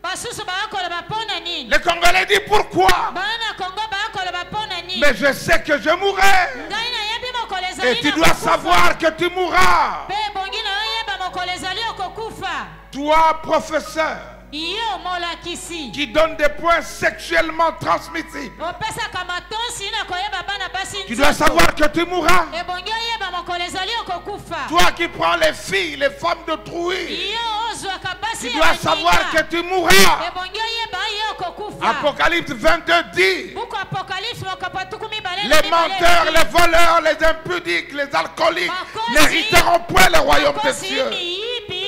basusu bakoloba mpona nini Les Congolais disent pourquoi? bana kongo bakoloba mpona nini Mais je sais que je mourrai. ngai nayebi mokolo Et ezali tu na dois kokufa. savoir que tu mourras. mpe ebongi na yo yeba mokolo ezali okokufa Toi, professeur, yo molakisi qui donne des points sexuellement transmissibles, opesaka matonsi na koyeba bana basi tu dois savoir que tu mourras. ebongi oyeba mokolo ezali okokufa Toi qui prends les filles, les femmes d'autrui, yo ozwaka basi tu ya dois savoir baninga. que tu mourras. ebongi oyeba ye okokufa Apocalypse 22 dit, buku apocalypse mokapatuku mibale na les mibale menteurs, elobi, les voleurs, les impudiques, les alcooliques Bakosi- n'hériteront point le royaume de bakosi Dieu. miyibi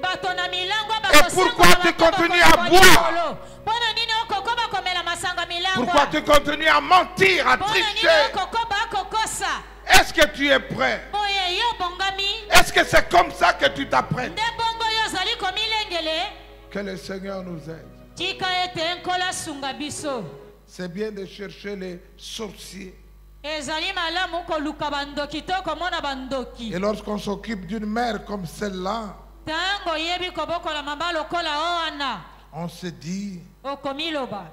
bato na milango pourquoi tu continues à boire? mpona nini okoko bakomela masanga milango Pourquoi tu continues à mentir, à mpona nini tricher? okoko bakokosa Est-ce que tu es prêt? boye yo bongami Est-ce que c'est comme ça que tu t'apprêtes? nde bongo yo ozali komilengele Que le Seigneur nous aide. tika ete nkolo asunga biso C'est bien de chercher les sorciers. ezali malamu koluka bandoki to komona bandoki Et lorsqu'on s'occupe d'une mère comme celle-là, ntango oyebi kobokola maba lokola o wana on se dit, okomiloba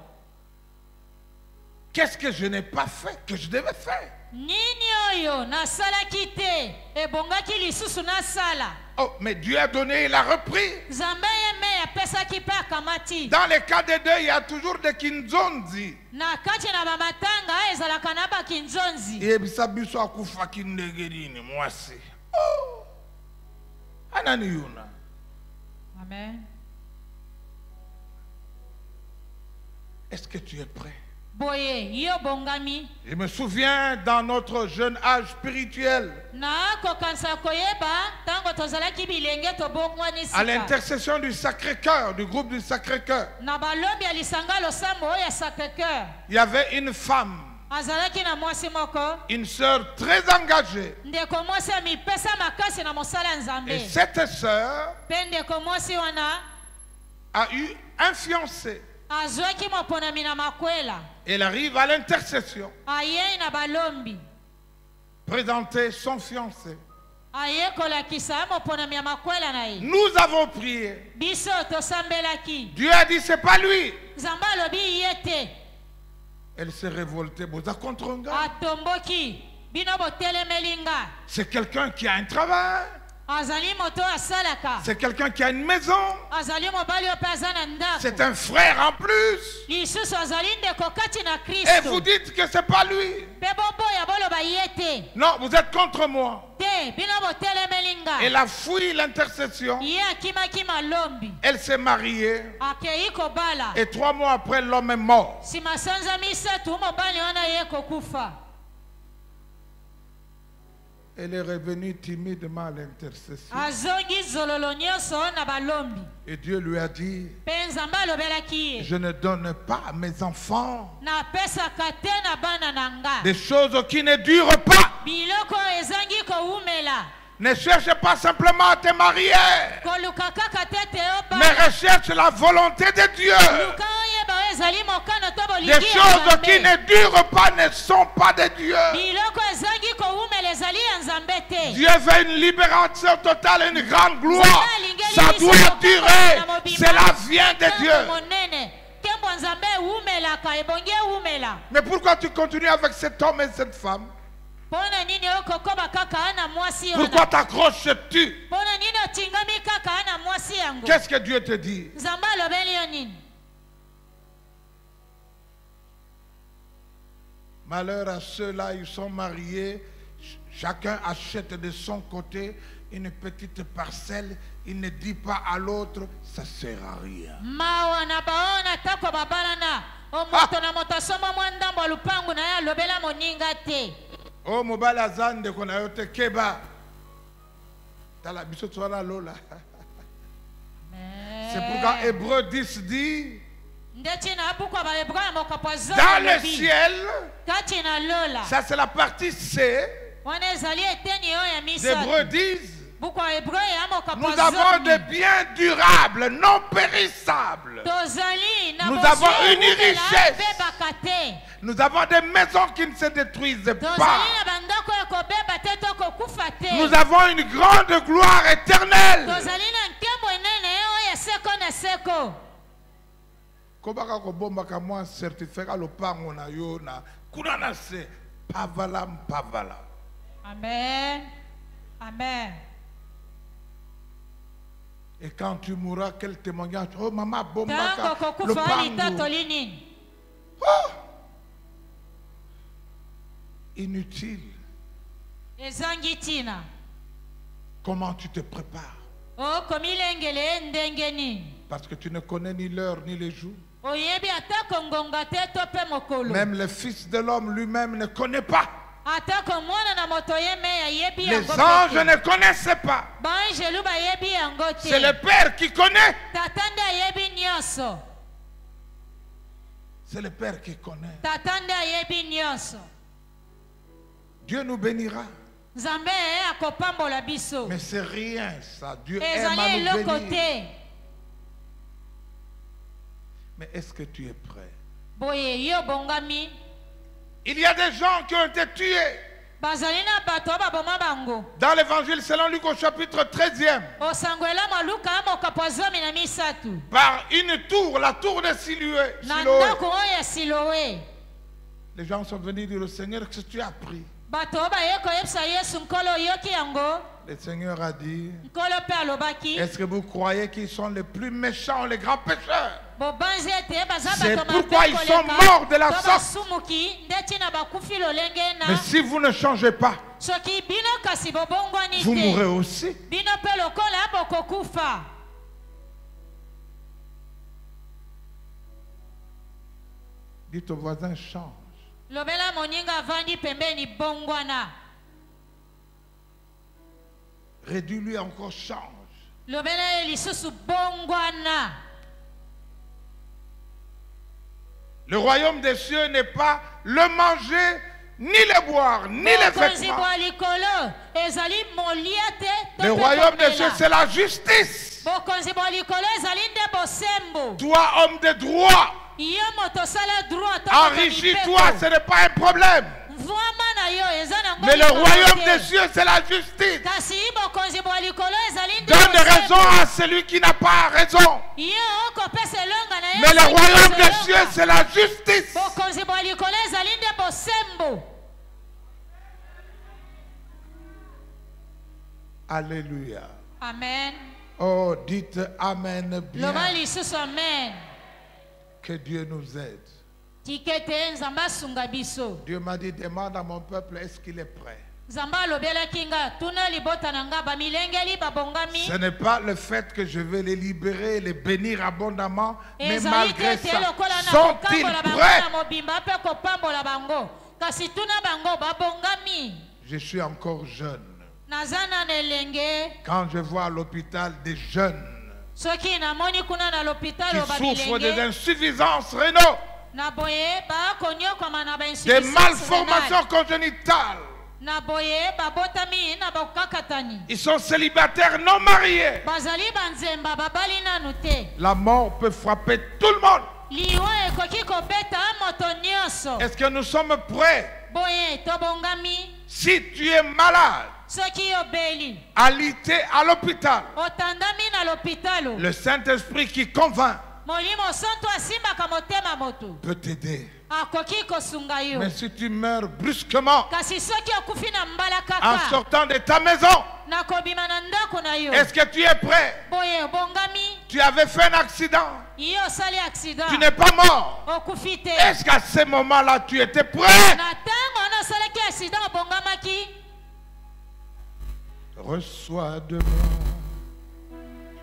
qu'est-ce que je n'ai pas fait, que je devais faire? nini oyo nasalaki te ebongaki lisusu nasala Oh, mais Dieu a donné, il a repris. nzambe ye me apesaki mpe akamati Dans les cas de deuil, il y a toujours des kinzonzi. na kati na bamatanga ezalaka na bakinzonzi Yebisa biso akufaki ndenge nini mwasi. Oh, anani yuna. amen Est-ce que tu es prêt? boye yo bongami Je me souviens dans notre jeune âge spirituel, nakokanisa koyeba ntango tozalaki bilenge tobongwani à sika l'intercession du Sacré-Cœur, du groupe du Sacré-Cœur, na balombi ya lisanga losambo oyo ya sacré-cœur il y avait une femme, azalaki na mwasi moko une sœur très engagée. ndeko mwasi amipesa makasi na mosala ya Et nzambe cette sœur mpe ndeko mwasi wana a eu un fiancé. azwaki moponami na makwela Elle arrive à l'intercession, ayei na balombi présenter son fiancé. aye kolakisa moponami ya makwela na ye Nous avons prié. biso tosambelaki Dieu a dit, c'est pas lui. nzambe alobi ye te Elle s'est révoltée. Boza Kontronga. atomboki bino botelemeli nga C'est quelqu'un qui a un travail. azali moto asalaka C'est quelqu'un qui a une maison. azali mobali oyo mpe aza na C'est ndako un frère en plus. lisusu azali ndeko kati na Et vous kristo dites que c'est pas lui. mpe boboya boloba ye te Non, vous êtes contre moi. te bino botelemeli nga Elle a fui l'intercession. ye akimaki malombi Elle s'est mariée. akei kobala Et 3 mois après, l'homme est mort. nsima sanza misatu mobali wana ye kokufa Elle est revenue timidement à l'intercession. azongi zololo nyonso na balombi Et Dieu lui a dit, mpe nzambe alobelaki ye je ne donne pas à mes enfants napesaka te na bana na nga des choses qui ne durent pas. biloko oyo ezangi kowumela Ne cherche pas simplement à te marier, koluka kaka te te mais obala recherche la volonté de Dieu. luka oyeba oyo ezali mokano to Des bolingi ya choses qui nzambe ne durent pas ne sont pas de Dieu. biloko ezangi kowumela ezali ya nzambe te Dieu veut une libération totale, une grande gloire. Nzambe alingeli Ça biso doit mokano durer. na mobimba. Cela vient de Ntango Dieu. monene nkembo nzambe ewumelaka ebongi ewumela Mais pourquoi tu continues avec cet homme et cette femme? mpona nini okokoba kaka ana mwasi Pourquoi wana t'accroches-tu? mpona nini otingami kaka ana mwasi yango Qu'est-ce que Dieu te dit? nzambe alobeli yo nini Malheur à ceux-là, ils sont mariés. Chacun achète de son côté une petite parcelle. Il ne dit pas à l'autre, ça ne sert à rien. mawa na baona tako babalana omoto na moto asomba mwa ndambo ya lupangu na ye alobela moninga te Oh, mobile azande qu'on a yote keba. T'as la biso la lola. C'est pourquoi Hébreu 10 dit, ndeti na buku ya baebra ya mokapo dans le ciel, kati na lola ça c'est la partie C wana ezali eteni oyo ya d'Hébreu misato 10. buku ya hebreu ya mokapo Nous avons des biens durables, non périssables. tozali na Nous avons une bozwi richesse. ebebaka te Nous avons des maisons qui ne se détruisent tozali pas. na bandako te. Nous avons une grande gloire éternelle. Tozali na nkembo enene oyo seko na seko. Kobaka kobombaka mwa certificat lopango na yo na kuna na se pavala mpavala. Amen. Amen. Et quand tu mourras, quel témoignage? Oh maman Tango bombaka kokufa litato lopango. linini. Oh! Inutile. Ezangi tina. Comment tu te prépares? O komilengele ndenge nini. Parce que tu ne connais ni l'heure ni les jours. Oyebi atako ngonga te to pe mokolo. Même le Fils de l'homme lui-même ne connaît pas. Atako mwana na moto yeme ya yebi Les yango. anges ne connaissaient pas. Banjelu ba yebi yango te. C'est le Père qui connaît. Tatande yebi nyonso. C'est le Père qui connaît. Tatande yebi nyonso. Dieu nous bénira. Nzambe akopambola biso. Mais c'est rien ça. Dieu aime à Ezali nous eloko bénir. te. Mais est-ce que tu es prêt? Boye yo bongami. Il y a des gens qui ont été tués. Bazali na bato baboma bango. Dans l'évangile selon Luc au chapitre 13e. Osangwela maluka mokapozomi na misatu. Par une tour, la tour de Siloé. Na ndako oyo ya Siloé. Les gens sont venus dire au Seigneur, qu'est-ce que tu as pris? Bato baye koyebisa Yesu nkolo yoki yango. Le Seigneur a dit, Nkolo pe alobaki. est-ce que vous croyez qu'ils sont les plus méchants, les grands pécheurs? Bobanzi ete baza C'est bato pourquoi ils sont morts de la sorte. Basumuki ndeti na bakufi lolenge na. Mais si vous ne changez pas, Soki bino kasi bobongwani vous te. mourrez aussi. Bino pe lokola bokokufa. Dites au voisin, change. Lobela moninga vandi pembeni bongwana. Réduis-lui encore, change. Lobela lisusu bongwana. Le royaume des cieux n'est pas le manger, ni le boire, ni les vêtements. Le royaume des cieux, c'est la justice. Toi, homme de droit, enrichis-toi, ce n'est pas un problème. Mais le royaume des cieux, c'est la justice. Donne raison à celui qui n'a pas raison. Mais le royaume des cieux, c'est la justice. Alléluia. Amen. Oh, dites Amen bien. Amen. Que Dieu nous aide. Dieu m'a dit, demande à mon peuple, est-ce qu'il est prêt? Ce n'est pas le fait que je vais les libérer, les bénir abondamment, mais malgré ça, sont-ils prêts? Je suis encore jeune. Quand je vois à l'hôpital des jeunes qui souffrent des insuffisances rénales, des malformations congénitales, ils sont célibataires non mariés. La mort peut frapper tout le monde. Est-ce que nous sommes prêts? Si tu es malade, alité à l'hôpital, le Saint-Esprit qui convainc peut t'aider. Mais si tu meurs brusquement en sortant de ta maison, est-ce que tu es prêt? Tu avais fait un accident, tu n'es pas mort. Est-ce qu'à ce moment-là tu étais prêt? Reçois de moi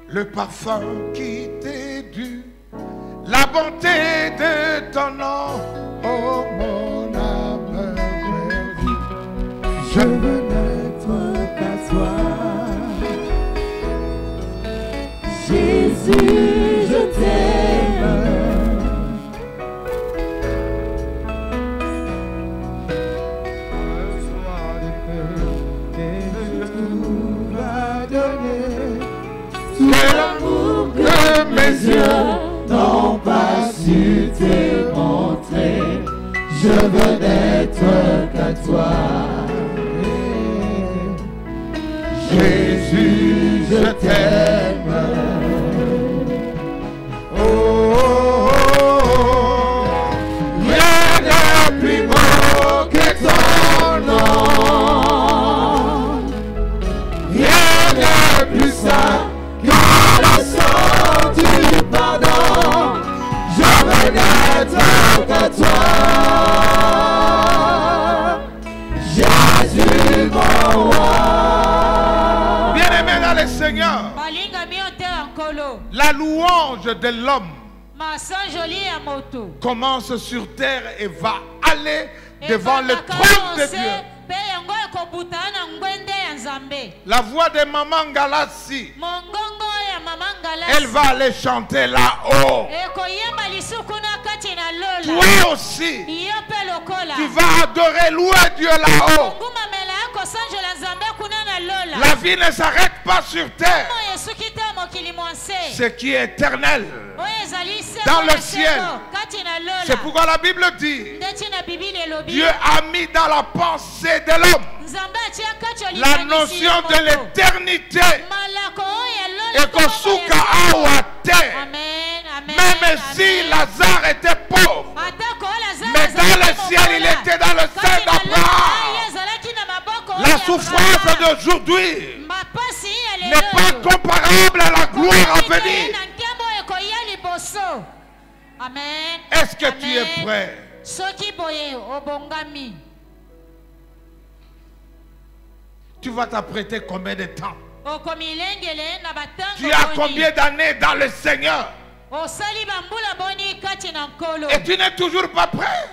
le parfum qui t'est dû, la bonté de ton nom, oh mon âme perdue. Je veux n'être qu'à toi. Jésus, je t'aime. Reçois le cœur que tout va donner. Tout l'amour que mes yeux n'ont pas su te montrer. Je veux n'être qu'à toi. Jésus, je t'aime. Oh, oh, oh. Rien de plus beau que ton nom. Rien de plus saint que le sang du pardon. Je veux n'être que toi. Jésus mon roi. Bien-aimé dans le Seigneur, la louange de l'homme commence sur terre et va aller devant le trône de Dieu. La voix de Maman Galassi, elle va aller chanter là-haut. Toi aussi, tu vas adorer, louer Dieu là-haut. La vie ne s'arrête pas sur terre. Ce qui est éternel dans le ciel. C'est pourquoi la Bible dit, Dieu a mis dans la pensée de l'homme la notion de l'éternité. Et Kosuka Awate, même si Lazare était pauvre, mais dans le ciel il était dans le sein d'Abraham. La souffrance d'aujourd'hui n'est pas comparable à la gloire à venir. Est-ce que tu es prêt? Tu vas t'apprêter combien de temps? Tu as combien d'années dans le Seigneur? Et tu n'es toujours pas prêt?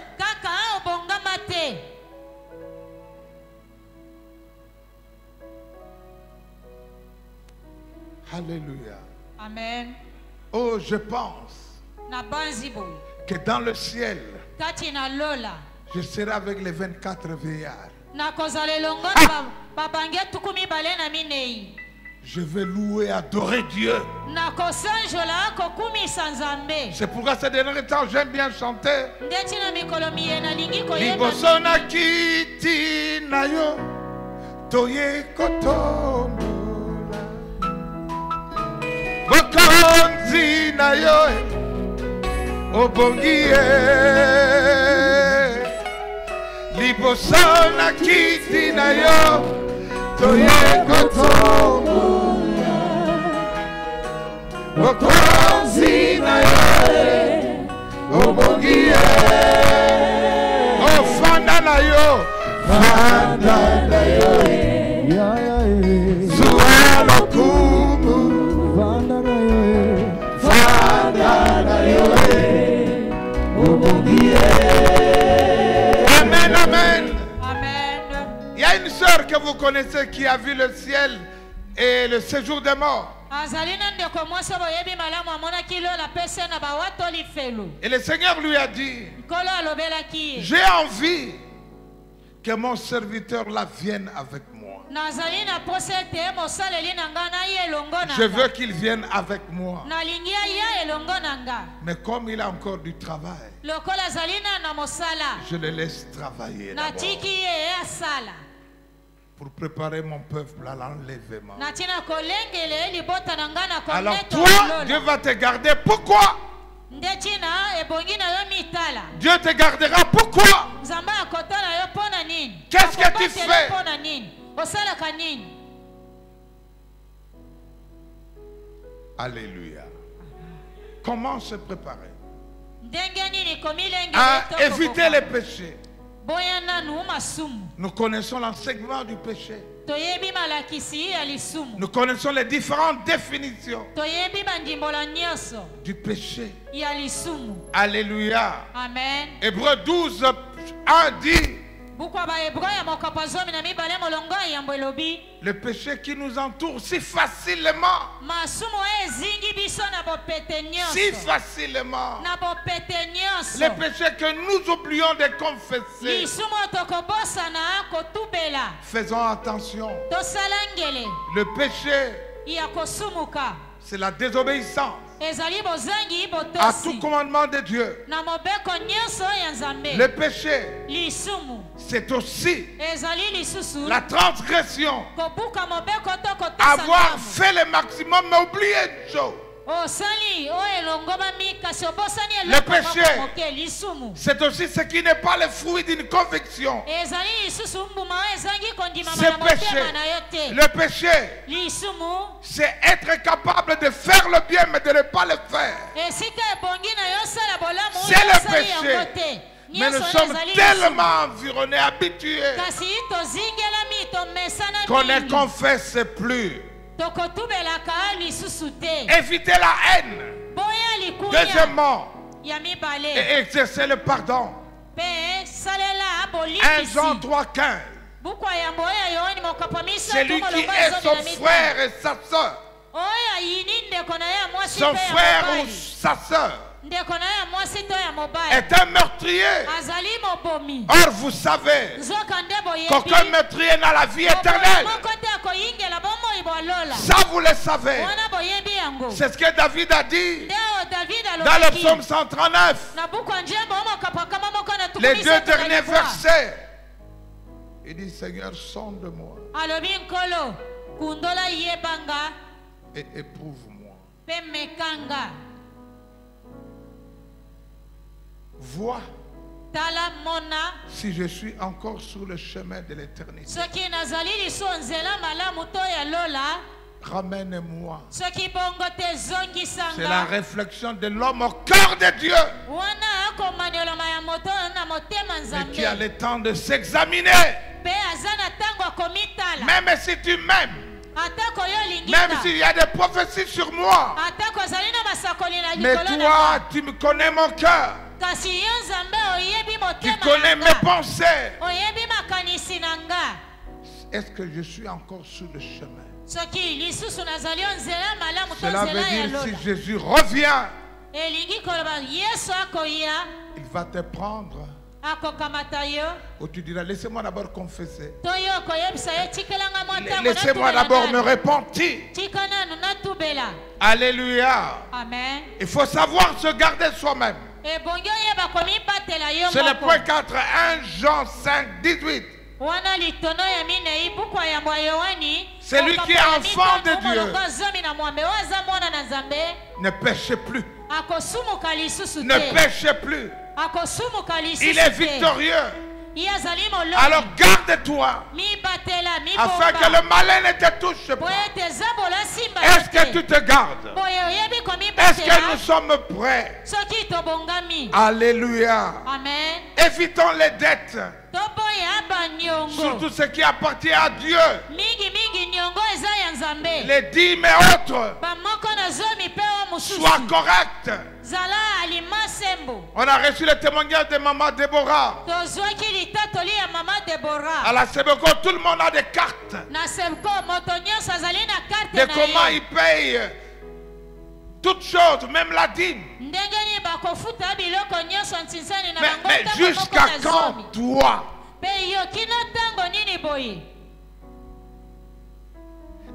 Alléluia. Amen. Oh, je pense que dans le ciel, je serai avec les 24 vieillards. Je vais louer et adorer Dieu. C'est pourquoi ces derniers temps, j'aime bien chanter. Libosona kiti na yo, toye kotombola. Bokonzi na yo, obongie. Libosona kiti na yo, toye kotombola. Bokonzi na yo, obongie. Oh, fanda na yo, fanda na yo, zuwa lokumu, fanda na yo, fanda na yo, obongie. Amen, amen. Amen. Il y a une sœur que vous connaissez qui a vu le ciel et le séjour des morts. Et le Seigneur lui a dit, j'ai envie que mon serviteur là vienne avec moi. Je veux qu'il vienne avec moi. Mais comme il a encore du travail, je le laisse travailler d'abord pour préparer mon peuple à l'enlèvement. Alors toi, Dieu va te garder. Pourquoi? Dieu te gardera. Pourquoi? Qu'est-ce que tu fais? Alléluia. Comment se préparer à éviter les péchés? Nous connaissons l'enseignement du péché. Nous connaissons les différentes définitions du péché. Alléluia. Amen. Hébreux 12, 1 dit, le péché qui nous entoure si facilement, si facilement, le péché que nous oublions de confesser. Faisons attention. Le péché, c'est la désobéissance. ezali bozangi à tout botosi commandement de Dieu. na mobeko nyonso ya nzambe Le péché, lisumu c'est aussi ezali lisusu la transgression. kobuka mobeko to kotesa Avoir ngambo. fait le maximum, mais oublier une chose. osali oyo elongomami kasi obosani Le eloko péché. moko moke lisumu C'est aussi ce qui n'est pas le fruit d'une conviction. ezali lisusu mbuma oyo ezangi kondimama C'est na motema péché. na yo te Le péché, lisumu c'est être capable de faire le bien, mais de ne pas le faire. esika ebongi na yo osala bolamu C'est oyo le osali yango péché. te Mais nyonso nous oyo sommes ezali tellement environnés, habitués, kasi tozingelami tomesana qu'on ne mingi confesse plus. tokotubelaka lisusu te Évitez la haine. boya likunya Deuxièmement, ya mibale et exercer le pardon. mpe salela 1 bolikisi Jean 3,15. buku ya yambo oyo ya yohani mokapo misato Celui qui molongo est ezomi son na mitano. frère et sa soeur, oyo ayini ndeko na ye ya mwasi son to ya frère ou mobali sa soeur, ndeko na ye ya mwasi to ya mobali est un meurtrier. azali mobomi Or, vous savez nzoka nde qu'aucun boyebi meurtrier n'a la vie éternelle. moko te akoyingela bomoi bolola Ça, vous le savez. wana boyebi yango C'est ce que David a dit nde oyo david dans le alobaki psaume 139. na buku ya njembo oyo mokapo akama moko na Les tukumisa deux derniers tukalivoa. versets. Il dit, Seigneur, sonde-moi alobi nkolo kundola yebanga et éprouve-moi. mpe mekanga Vois tala mona si je suis encore sur le chemin de l'éternité. soki nazali liso nzela malamu to ya lola Ramène-moi. soki bongo te C'est la zongisanga réflexion de l'homme au cœur de Dieu, wana akomanelama ya moto na motema mais qui a nzambe le temps de s'examiner. mpe aza na ntango akomitala Même si tu m'aimes, atako yo même olingika s'il y a des prophéties sur moi, atako azali na masakoli na mais likolo na toi, nga tu me connais mon cœur. kasi yo nzambe oyebi Tu motema connais na mes nga pensées. oyebi makanisi na nga Est-ce que je suis encore sur le chemin? soki lisusu nazali yo nzela malamu to Cela veut nzela ya dire si lola Jésus revient, elingi koloba yesu akoya il va te prendre. akokamata yo Ou tu diras, laissez-moi d'abord confesser. to yo okoyebisa ye tikelanga mwa ntango Laissez-moi natubela d'abord me nanu. repentir. tika nanu natubela Alléluia. amen Il faut savoir se garder soi-même. ebongi oyeba komibatela yo C'est le moko point 4, 1 Jean 5, 18. wana litono ya minei buku ya yambo ya yohani Celui qui est okapo ya enfant de mitano Dieu. molongo zomi na mwambe oyo aza mwana na nzambe Ne péchez plus. akosumuka lisusu Ne te péchez plus. akosumuka lisusu Il est te victorieux. ye azali molobi Alors garde-toi mibatela afin que mibomba le malin ne te touche boye pas. te eza bola Est-ce que simba tu te gardes? boye oyebi Est-ce que nous komibatela sommes prêts? soki tobongami Alléluia. amen Évitons les dettes. toboya baniongo Surtout ce qui appartient à Dieu. mingi niongo eza ya nzambe Les dîmes et autres. bamoko na zomi mpe o mosusu Sois correct. zala alima sembo On a reçu le témoignage de maman Déborah. tozwaki litatoli ya mama À debora la Sebeko, tout le monde a des cartes na sebko moto nyonso azali na de karte na comment ye il paye toutes choses, même la dîme. ndenge nini bakofuta biloko nyonso ntinsani na Mais bango ntango moko jusqu'à na quand zomi toi? mpe yo kino ntango nini boye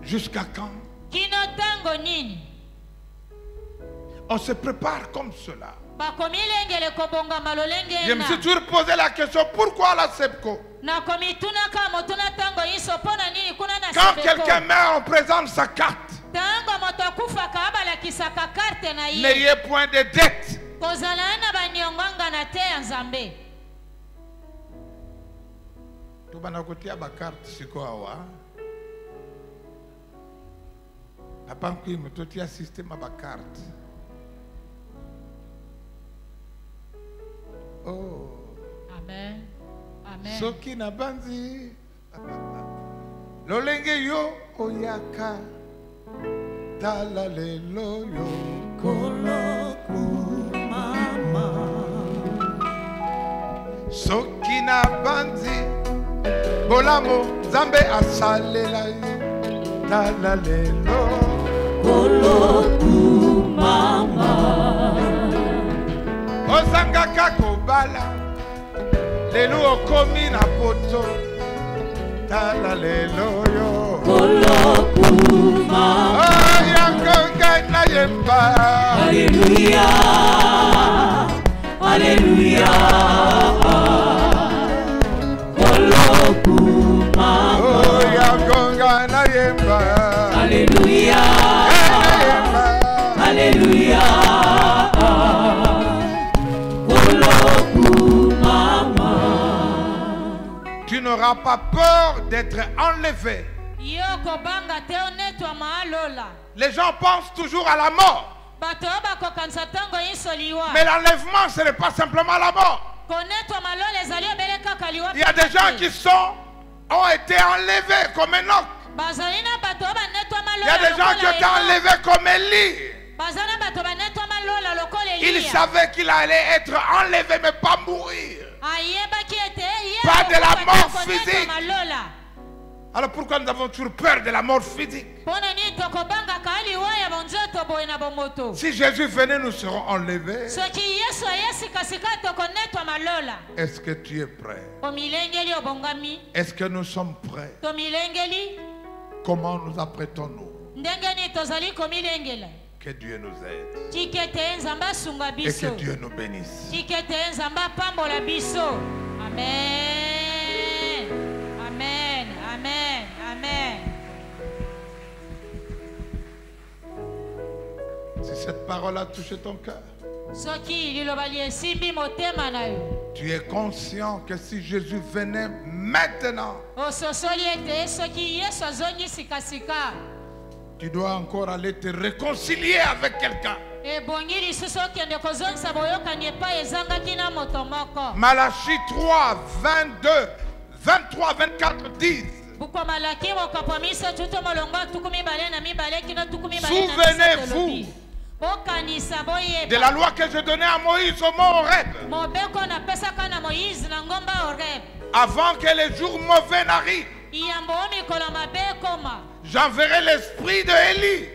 Jusqu'à quand? kino ntango nini On se prépare comme cela. bakomi lengele kobongama lolenge Je me suis toujours posé la question, pourquoi la Sebeko? nakomi tunaka motuna ntango nyonso mpo na nini kuna na Quand sebeko quelqu'un meurt, on présente sa carte. ntango moto akufaka abalakisaka karte na ye N'ayez point de dette. kozala na baniongo na te ya nzambe Tobana kotia ba carte siko awa. Apanki mutotia système ba carte. Oh. amen amen Soki na banzi. Lolenge yo oyaka. Tala lelo yo. Soki na banzi. Bolamo Zambe asalela yo. Tala lelo. Ozangaka kobala. Lelo okomi na poto. Tala lelo yo. Oh, yango ngai na yemba. Alléluia. Alléluia. Kolokuma. Oh yagonga na yemba. Alléluia. Alléluia. Tu n'auras pas peur d'être enlevé. Les gens pensent toujours à la mort. Mais l'enlèvement, ce n'est pas simplement la mort. Il y a des gens qui ont été enlevés comme Enoch. Il y a des gens qui ont été enlevés comme Élie. Il savait qu'il allait être enlevé mais pas mourir. Pas de la mort physique. Alors pourquoi nous avons toujours peur de la mort physique? Si Jésus venait, nous serons enlevés. Est-ce que tu es prêt? Est-ce que nous sommes prêts? Comment nous apprêtons-nous? Que Dieu nous aide. Et que Dieu nous bénisse. Amen. Amen. Amen. Amen. Si cette parole a touché ton cœur, tu es conscient que si Jésus venait maintenant, tu dois encore aller te réconcilier avec quelqu'un. Malachie 3, 22, 23, 24 disent: souvenez-vous de la loi que j'ai donnée à Moïse au mont Horeb, avant que les jours mauvais n'arrivent. J'enverrai l'esprit de Élie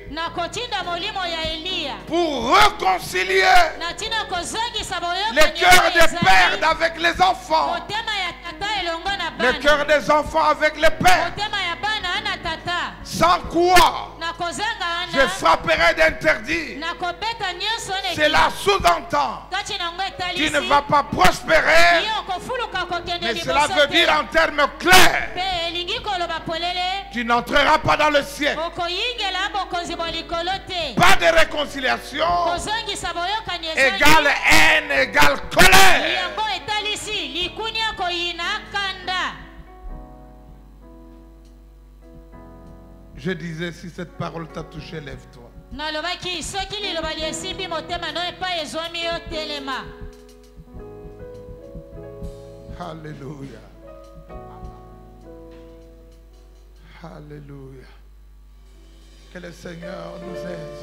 pour réconcilier les cœurs des pères avec les enfants, les cœurs des enfants avec les pères, sans quoi je frapperai d'interdit. Cela sous-entend tu ne vas pas prospérer, mais cela veut dire en termes clairs, tu n'entreras pas dans le ciel. Pas de réconciliation égale haine égale colère. Je disais, si cette parole t'a touché, lève-toi. Alléluia. Alléluia. Que le Seigneur nous aide.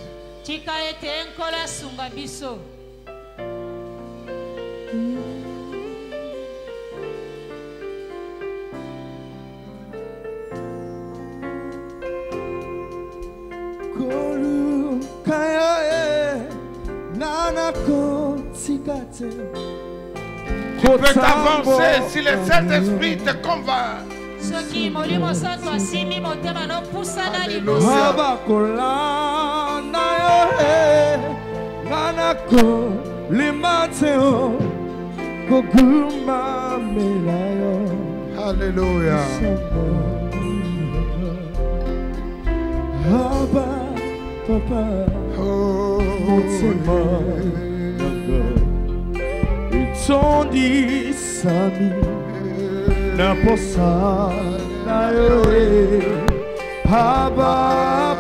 Tu peux t'avancer si le Saint-Esprit te convainc. Alléluia. Tondi sami na posa na yoe Papa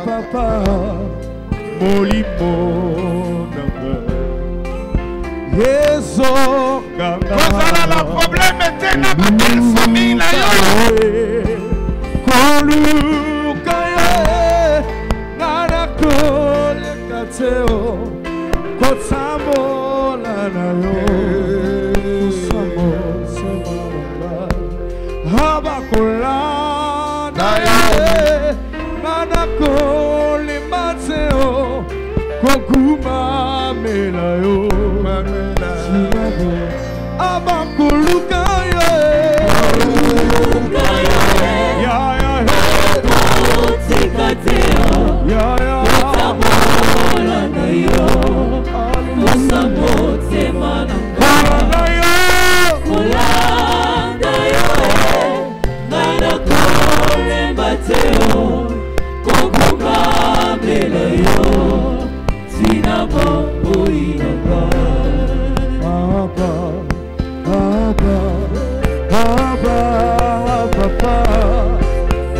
papa molimo nanga Yeso ganga Kozala la problème était na belle famille na yo Kolu kaya nana kole kateo Kotsamo la na yo Habakola nae manako limateo kokuma melayo abakuluka ya Mateo, Kokuka Meleyo, Sinabo Uinoka. Abba, Abba, Abba, Abba,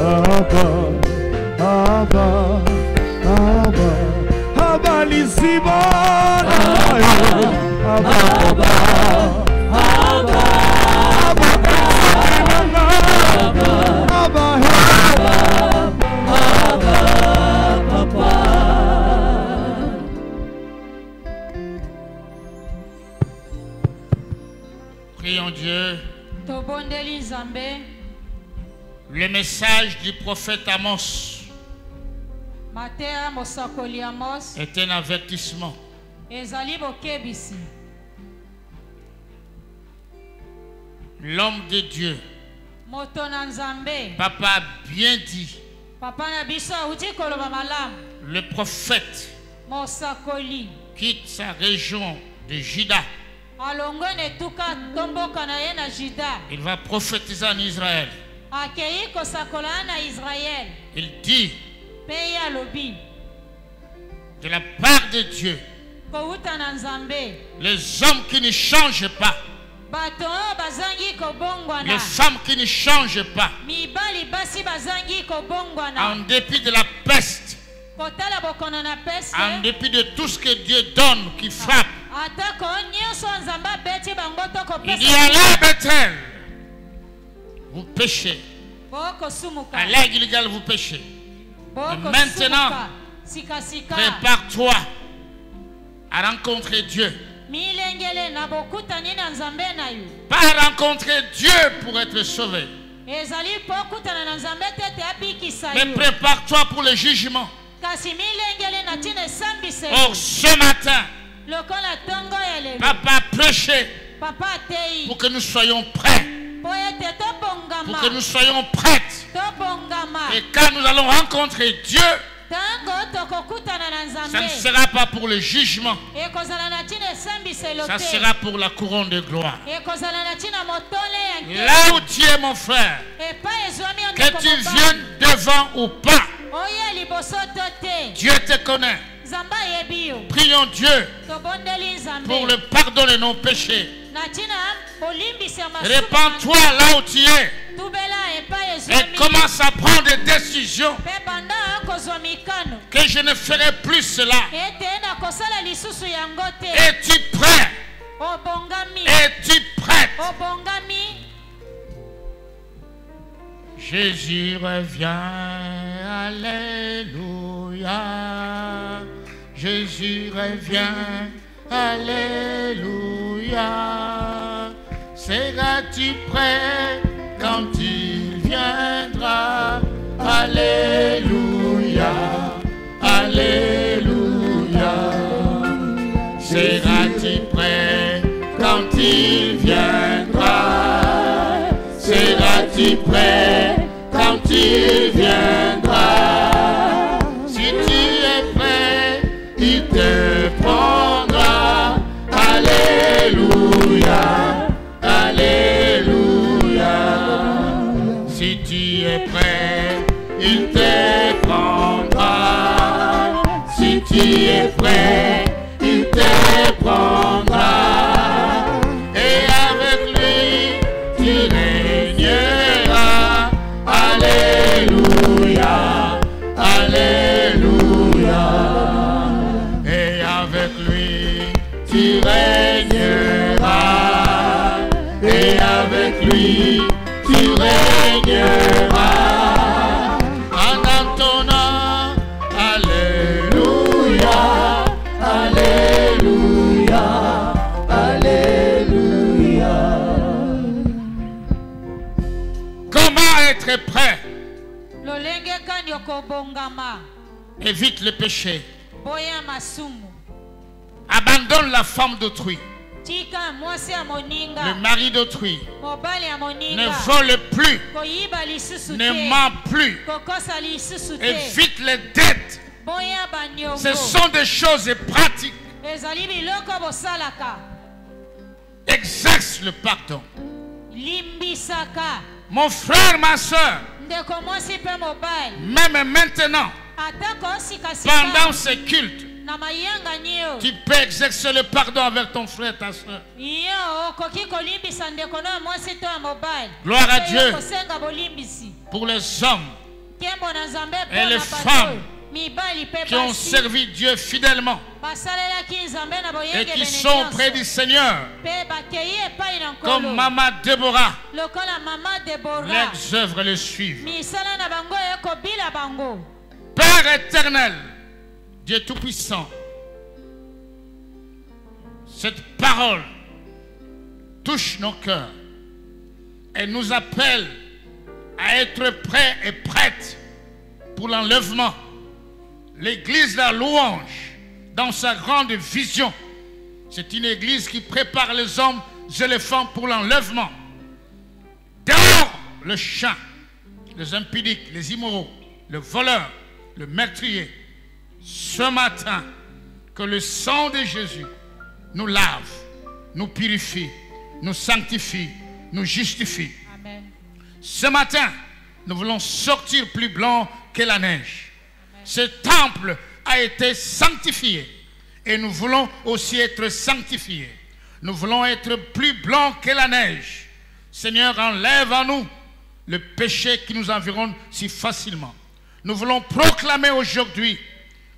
Abba, Abba, Abba, Abba, Lisibona, Abba, Abba, Abba, Prions Dieu. tobondeli nzambe Le message du prophète Amos mateya mosakoli Amos est un avertissement. ezali bokebisi. L'homme de Dieu, Moto na nzambe Papa a bien dit, papa na biso auti koloba malamu. le prophète Mosakoli quitte sa région de Juda. alongwe na etuka tomboka na ye na Juda, Il va prophétiser en Israël. akei kosakola na Israel. Il dit, Mpe ye alobi de la part de Dieu, kouta na nzambe les hommes qui ne changent pas, bato oyo bazangi les kobongwana, femmes qui ne changent pas, mibali basi bazangi kobongwana, en dépit de la peste, kotala bokono na peste, en dépit de tout ce que Dieu donne, qui frappe. atako nyonso nzambe abeti bango to Il dit à la Bethel, vous péchez. bokosumuka, À la Gilgal, vous péchez. maintenant, sikasika Prépare-toi à rencontrer Dieu. milengele na bokutani na nzambe na yo, Pas à rencontrer Dieu pour être sauvé. ezali mpo okutana na nzambe tete abikisa Mais yo, prépare-toi pour le jugement. kasi milengele na ntina esambise yo. Or, ce matin, Lokola tongo ya lelo Papa a prêché papa atei pour que nous soyons prêts. po ete tobongama, Pour que nous soyons prêtes. tobongama Et quand nous allons rencontrer Dieu, tango tokokutana na ça nzambe ne sera pas pour le jugement. ekozala na ntina esambiselo Ça te, sera pour la couronne de gloire. ekozala na ntina motole ya Là où tu es, mon frère, epai ezwami yo que ndeko tu mobali, viennes devant ou pas, oye liboso to te, Dieu te connaît. nzambe ayebi yo. Prions Dieu Tobondeli nzambe pour le pardon de nos péchés. na ntina bolimbisi ya masumu, Répands-toi là où tu es tubela epai et ezwami commence à prendre des décisions mpe banda kozwa mikano que je ne ferai plus cela. ete na kosala lisusu yango te. Es-tu prêt? Obongami, Es-tu prête? obongami, Jésus revient, alléluia. Jésus revient, alléluia. Seras-tu prêt quand il viendra? Alléluia, alléluia. Seras-tu prêt quand il viendra? Seras-tu prêt quand il viendra? Si tu es prêt, il te prendra. Alléluia, alléluia. Si tu es prêt, il te prendra. Si tu es prêt, il te prendra. Et avec lui, tu régneras. Alléluia, alléluia. Et avec lui, tu régneras. Et avec lui, tu régneras. En entonnant, alléluia, alléluia, alléluia. Comment être prêt? lolenge kani okobongama, Évite le péché. boya masumu, Abandonne la femme d'autrui, tika mwasi ya le moninga, mari d'autrui. mobali ya Ne moninga, vole plus, koyiba lisusu ne te, ment plus. kokosa lisusu te, Évite les dettes. boya baniongo, Ce sont des choses pratiques. ezali biloko bosalaka, Exerce le pardon. limbisaka, Mon frère, ma soeur, ndeko mwasi mpe mobali même maintenant, atako osikasika pendant ces cultes, na mayanga nio tu peux exercer le pardon avec ton frère, ta soeur. yo okoki kolimbisa ndeko na mwasi to ya mobali. Gloire à Mpe Dieu. kosenga bolimbisi Pour les hommes nkembo na nzambe mpo et les na bato femmes oyo mibali mpe qui ont basi servi Dieu fidèlement basalelaki nzambe na et boyenge qui bene sont nyonso. près du Seigneur, Mpe bakei epai na comme nkolo Maman Déborah, lokola mama debora leurs œuvres le suivent. misala na bango ekobila bango. Père éternel, Dieu Tout-Puissant, cette parole touche nos cœurs et nous appelle à être prêts et prêtes pour l'enlèvement. L'église de la louange, dans sa grande vision, c'est une église qui prépare les hommes et les femmes pour l'enlèvement. Dehors le chant, les impudiques, les immoraux, le voleur, le meurtrier. Ce matin, que le sang de Jésus nous lave, nous purifie, nous sanctifie, nous justifie. Amen. Ce matin, nous voulons sortir plus blanc que la neige. Ce temple a été sanctifié et nous voulons aussi être sanctifiés. Nous voulons être plus blancs que la neige. Seigneur, enlève à nous le péché qui nous environne si facilement. Nous voulons proclamer aujourd'hui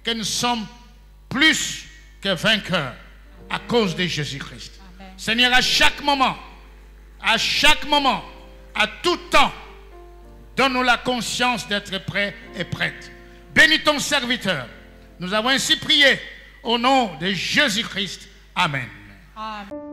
que nous sommes plus que vainqueurs à cause de Jésus-Christ. Seigneur, à chaque moment, à tout temps, donne-nous la conscience d'être prêts et prêtes. Bénis ton serviteur. Nous avons ainsi prié au nom de Jésus-Christ. Amen. Amen.